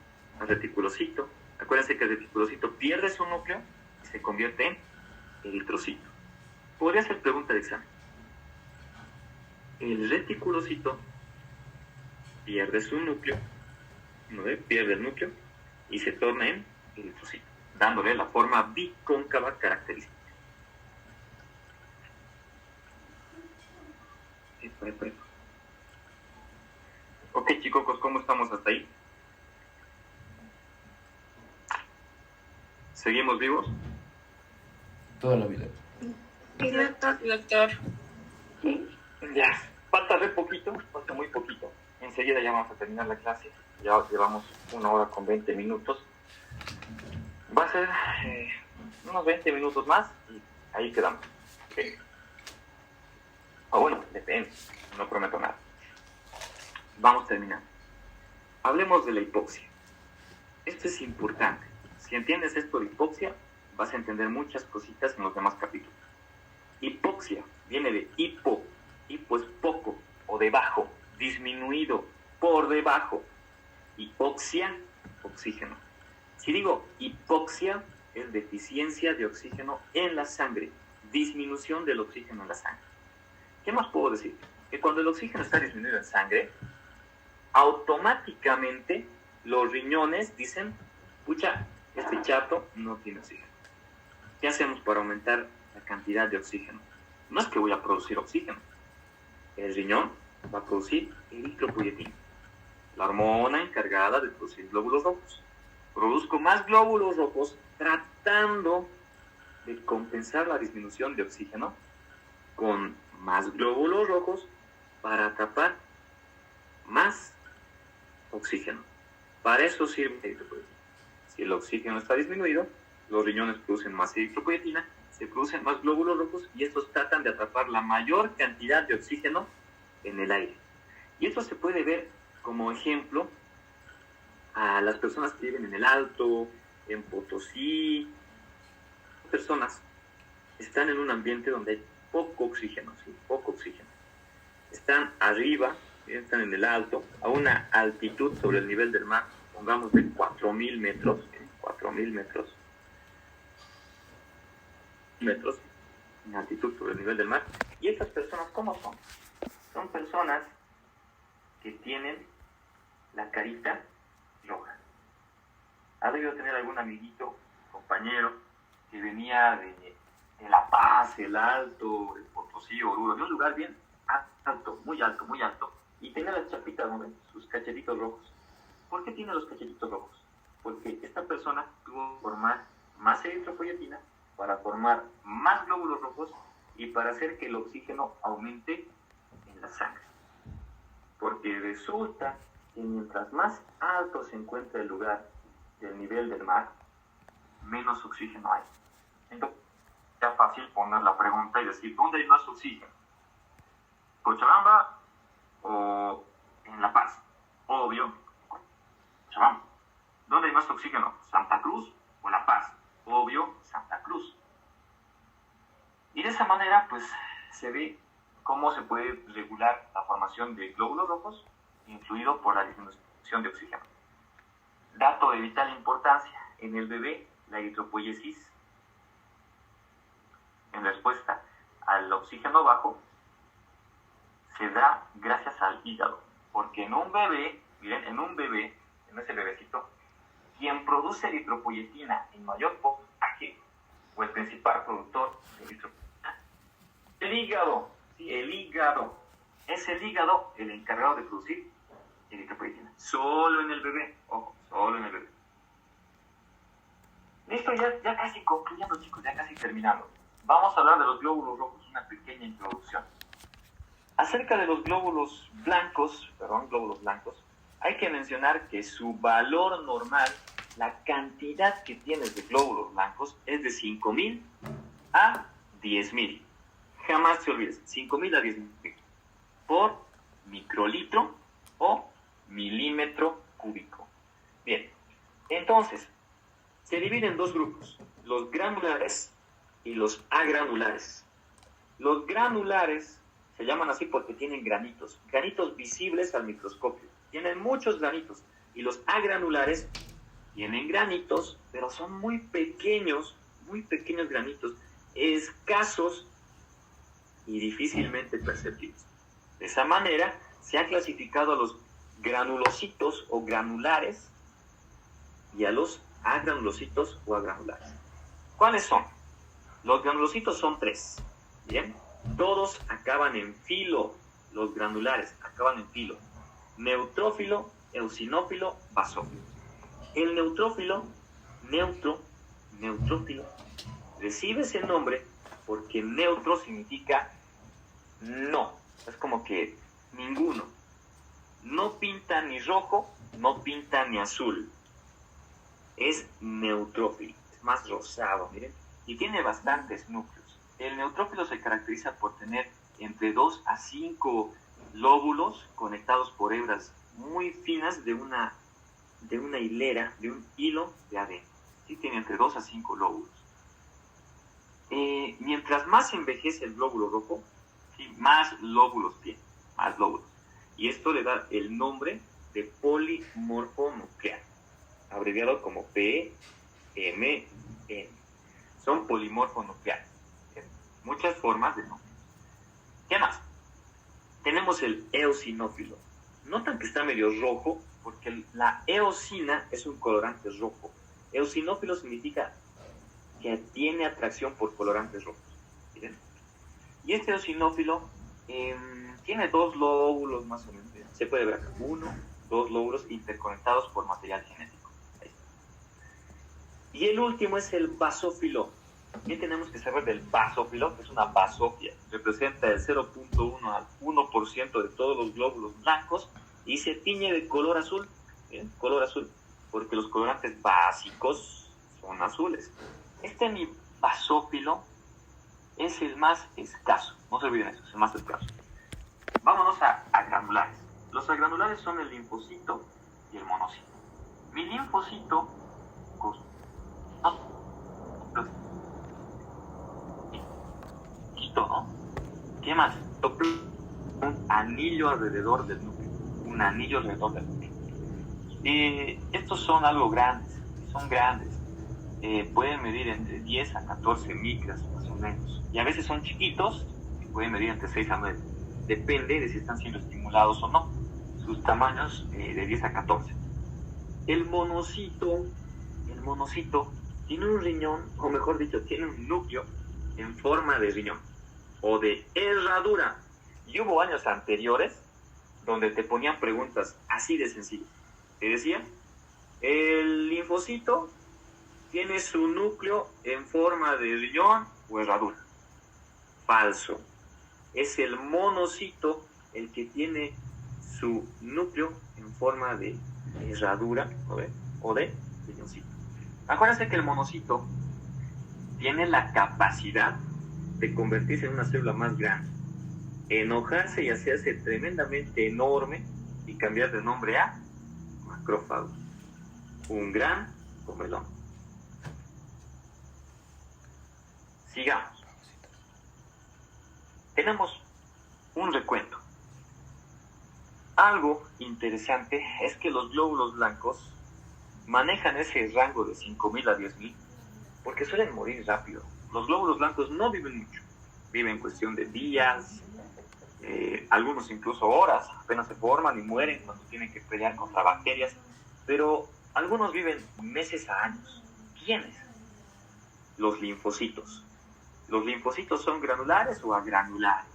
[SPEAKER 1] el reticulocito. Acuérdense que el reticulocito pierde su núcleo y se convierte en eritrocito. Podría ser pregunta de examen. El reticulocito pierde su núcleo, ¿no? Pierde el núcleo y se torna en eritrocito, dándole la forma bicóncava característica. Ok, chicos, ¿cómo estamos hasta ahí? ¿Seguimos vivos?
[SPEAKER 2] Toda la vida.
[SPEAKER 3] Sí, doctor. Sí.
[SPEAKER 1] Ya, falta re poquito, falta muy poquito. Enseguida ya vamos a terminar la clase. Ya llevamos 1 hora con 20 minutos. Va a ser unos 20 minutos más y ahí quedamos. Okay. O bueno, depende, no prometo nada. Vamos terminando. Hablemos de la hipoxia. Esto es importante. Si entiendes esto de hipoxia, vas a entender muchas cositas en los demás capítulos. Hipoxia viene de hipo. Hipo es poco o debajo, disminuido, por debajo. Hipoxia, oxígeno. Si digo hipoxia, es deficiencia de oxígeno en la sangre, disminución del oxígeno en la sangre. ¿Qué más puedo decir? Que cuando el oxígeno está disminuido en sangre, automáticamente los riñones dicen, pucha, este chato no tiene oxígeno. ¿Qué hacemos para aumentar la cantidad de oxígeno? No es que voy a producir oxígeno. El riñón va a producir eritropoyetina, la hormona encargada de producir glóbulos rojos. Produzco más glóbulos rojos tratando de compensar la disminución de oxígeno con más glóbulos rojos para atrapar más oxígeno. Para eso sirve la eritropoyetina. Si el oxígeno está disminuido, los riñones producen más eritropoyetina, se producen más glóbulos rojos y estos tratan de atrapar la mayor cantidad de oxígeno en el aire. Y esto se puede ver como ejemplo a las personas que viven en el Alto, en Potosí. Personas están en un ambiente donde hay poco oxígeno, ¿sí? Poco oxígeno. Están arriba, están en el Alto, a una altitud sobre el nivel del mar, pongamos de 4.000 metros, 4.000 metros en altitud sobre el nivel del mar. ¿Y estas personas cómo son? Son personas que tienen la carita roja. ¿Ha debido tener algún amiguito, compañero, que venía de La Paz, el Alto, el Potosí, Oruro, de un lugar bien alto, muy alto, muy alto, y tenía las chapitas, ¿no ven? Sus cachetitos rojos? ¿Por qué tiene los cachetitos rojos? Porque esta persona tuvo que formar más eritropoyetina para formar más glóbulos rojos y para hacer que el oxígeno aumente en la sangre. Porque resulta que mientras más alto se encuentra el lugar del nivel del mar, menos oxígeno hay. Entonces, ya fácil poner la pregunta y decir, ¿dónde hay más oxígeno? ¿Cochabamba o en La Paz? Obvio, Cochabamba. ¿Dónde hay más oxígeno? ¿Santa Cruz o La Paz? Obvio, Santa Cruz. Y de esa manera, pues, se ve cómo se puede regular la formación de glóbulos rojos influido por la disminución de oxígeno. Dato de vital importancia, en el bebé la eritropoiesis en respuesta al oxígeno bajo se da gracias al hígado. Porque en un bebé, miren, en ese bebecito, quien produce eritropoyetina en mayor porcentaje, o el principal productor de eritropoyetina, el hígado, sí, el hígado. Es el hígado el encargado de producir eritropoyetina. Solo en el bebé, ojo, solo en el bebé. Listo, ya casi concluyendo, chicos, ya casi terminando. Vamos a hablar de los glóbulos rojos, una pequeña introducción. Acerca de los glóbulos blancos, hay que mencionar que su valor normal, la cantidad que tienes de glóbulos blancos, es de 5.000 a 10.000. Jamás te olvides, 5.000 a 10.000 por microlitro o milímetro cúbico. Bien, entonces, se dividen en dos grupos, los granulares y los agranulares. Los granulares se llaman así porque tienen granitos visibles al microscopio. Tienen muchos granitos. Y los agranulares tienen granitos, pero son muy pequeños granitos, escasos y difícilmente perceptibles. De esa manera se ha clasificado a los granulocitos o granulares y a los agranulocitos o agranulares. ¿Cuáles son? Los granulocitos son 3. Bien, todos acaban en filo. Los granulares acaban en filo: neutrófilo, eosinófilo, basófilo. El neutrófilo, neutrófilo, recibe ese nombre porque neutro significa no. Es como que ninguno. No pinta ni rojo, no pinta ni azul. Es neutrófilo, es más rosado, miren, y tiene bastantes núcleos. El neutrófilo se caracteriza por tener entre 2 a 5 lóbulos conectados por hebras muy finas de una hilera, de un hilo de ADN. Sí, tiene entre 2 a 5 lóbulos. Mientras más envejece el glóbulo rojo, ¿sí?, más lóbulos tiene, más lóbulos. Y esto le da el nombre de polimorfonuclear, abreviado como PMN. Son polimorfonucleares. Muchas formas de nombre. ¿Qué más? Tenemos el eosinófilo. Notan que está medio rojo porque la eosina es un colorante rojo. Eosinófilo significa que tiene atracción por colorantes rojos. ¿Miren? Y este eosinófilo tiene 2 lóbulos más o menos. Se puede ver acá. 1, 2 lóbulos interconectados por material genético. Ahí está. Y el último es el basófilo. ¿Qué tenemos que saber del basófilo? Es una basofia. Representa el 0.1 al 1% de todos los glóbulos blancos y se tiñe de color azul. ¿Bien? Color azul. Porque los colorantes básicos son azules. Este mi basófilo es el más escaso. No se olviden eso, es el más escaso. Vámonos a granulares. Los agranulares son el linfocito y el monocito. Mi linfocito ¿no? ¿Qué más? Un anillo alrededor del núcleo. Un anillo alrededor del núcleo. Estos son algo grandes. Son grandes. Pueden medir entre 10 a 14 micras más o menos. Y a veces son chiquitos y pueden medir entre 6 a 9. Depende de si están siendo estimulados o no. Sus tamaños de 10 a 14. El monocito tiene un riñón, o mejor dicho, tiene un núcleo en forma de riñón o de herradura. Y hubo años anteriores donde te ponían preguntas así de sencillas. Te decía, el linfocito tiene su núcleo en forma de riñón o herradura. Falso. Es el monocito el que tiene su núcleo en forma de herradura o de riñoncito. Acuérdense que el monocito tiene la capacidad de convertirse en una célula más grande, enojarse y hacerse tremendamente enorme y cambiar de nombre a macrófago. Un gran comelón. Sigamos. Tenemos un recuento. Algo interesante es que los glóbulos blancos manejan ese rango de 5.000 a 10.000 porque suelen morir rápido. los glóbulos blancos no viven mucho. Viven cuestión de días, algunos incluso horas, apenas se forman y mueren cuando tienen que pelear contra bacterias, pero algunos viven meses a años. ¿Quiénes? Los linfocitos. ¿Los linfocitos son granulares o agranulares?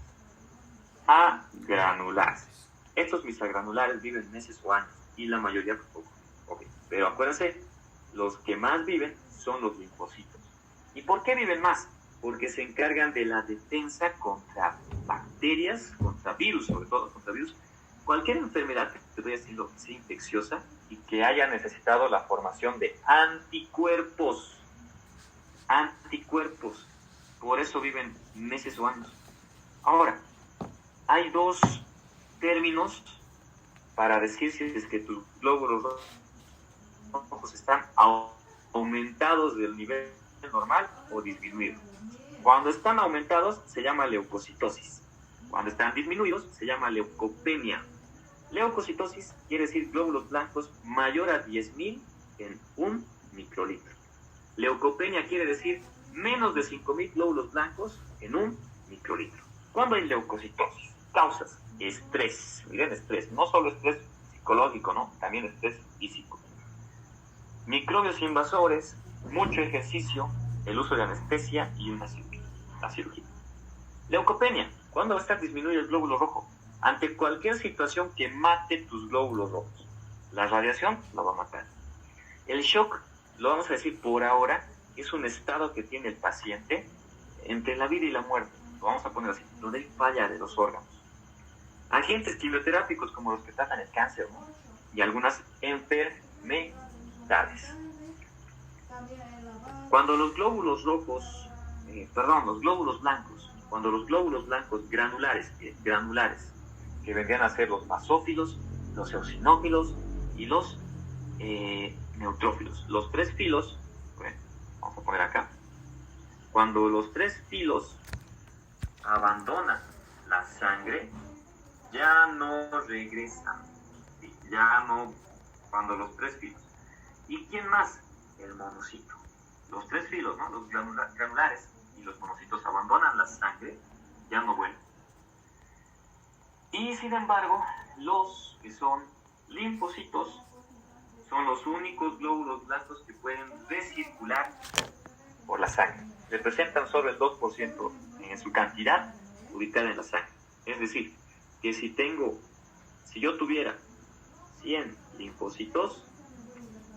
[SPEAKER 1] Agranulares. Estos misagranulares viven meses o años y la mayoría poco. Okay. Pero acuérdense, los que más viven son los linfocitos. ¿Y por qué viven más? Porque se encargan de la defensa contra bacterias, contra virus, sobre todo contra virus. Cualquier enfermedad que haya sido infecciosa y que haya necesitado la formación de anticuerpos. Anticuerpos. Por eso viven meses o años. Ahora, hay dos términos para decir si es que tus glóbulos rojos están aumentados del nivel normal o disminuidos. Cuando están aumentados se llama leucocitosis. Cuando están disminuidos se llama leucopenia. Leucocitosis quiere decir glóbulos blancos mayor a 10.000 en 1 microlitro. Leucopenia quiere decir menos de 5.000 glóbulos blancos en 1 microlitro. ¿Cuándo hay leucocitosis? Causas: estrés. Miren, estrés. No solo estrés psicológico, ¿no? También estrés físico. Microbios invasores, mucho ejercicio, el uso de anestesia y una cirugía. La cirugía. Leucopenia. ¿Cuándo va a estar disminuido el glóbulo rojo? Ante cualquier situación que mate tus glóbulos rojos. La radiación lo va a matar. El shock, lo vamos a decir por ahora, es un estado que tiene el paciente entre la vida y la muerte. Lo vamos a poner así, donde hay falla de los órganos. Agentes quimioterápicos como los que tratan el cáncer, ¿no? Y algunas enfermedades. Cuando los glóbulos rojos, los glóbulos blancos, cuando los glóbulos blancos granulares, que vendrían a ser los basófilos, los eosinófilos y los neutrófilos. Los tres filos, bueno, vamos a poner acá, cuando los tres filos abandonan la sangre, ya no regresan, ya no, cuando los tres filos. ¿Y quién más? El monocito. Los tres filos, ¿no? Los granulares y los monocitos abandonan la sangre, ya no vuelven. Y sin embargo, los que son linfocitos son los únicos glóbulos blancos que pueden recircular por la sangre. Representan solo el 2% en su cantidad ubicada en la sangre. Es decir, que si yo tuviera 100 linfocitos,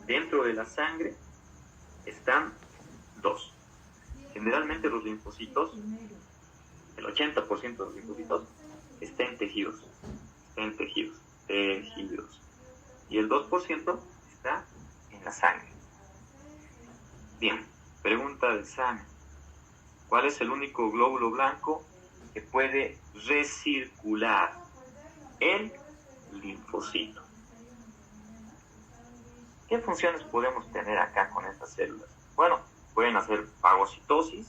[SPEAKER 1] dentro de la sangre están 2. Generalmente los linfocitos, el 80% de los linfocitos, está en tejidos. Y el 2% está en la sangre. Bien, pregunta del examen. ¿Cuál es el único glóbulo blanco que puede recircular? El linfocito. ¿Qué funciones podemos tener acá con estas células? Bueno, pueden hacer fagocitosis.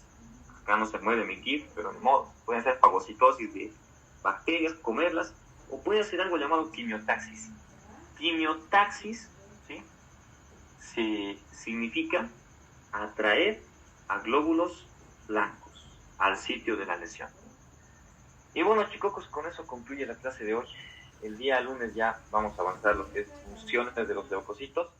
[SPEAKER 1] Acá no se mueve mi GIF, pero ni modo. Pueden hacer fagocitosis de bacterias, comerlas, o puede hacer algo llamado quimiotaxis. Quimiotaxis, ¿sí? Significa atraer a glóbulos blancos al sitio de la lesión. Y bueno, chicos, con eso concluye la clase de hoy. El día lunes ya vamos a avanzar lo que es funciones de los leucocitos.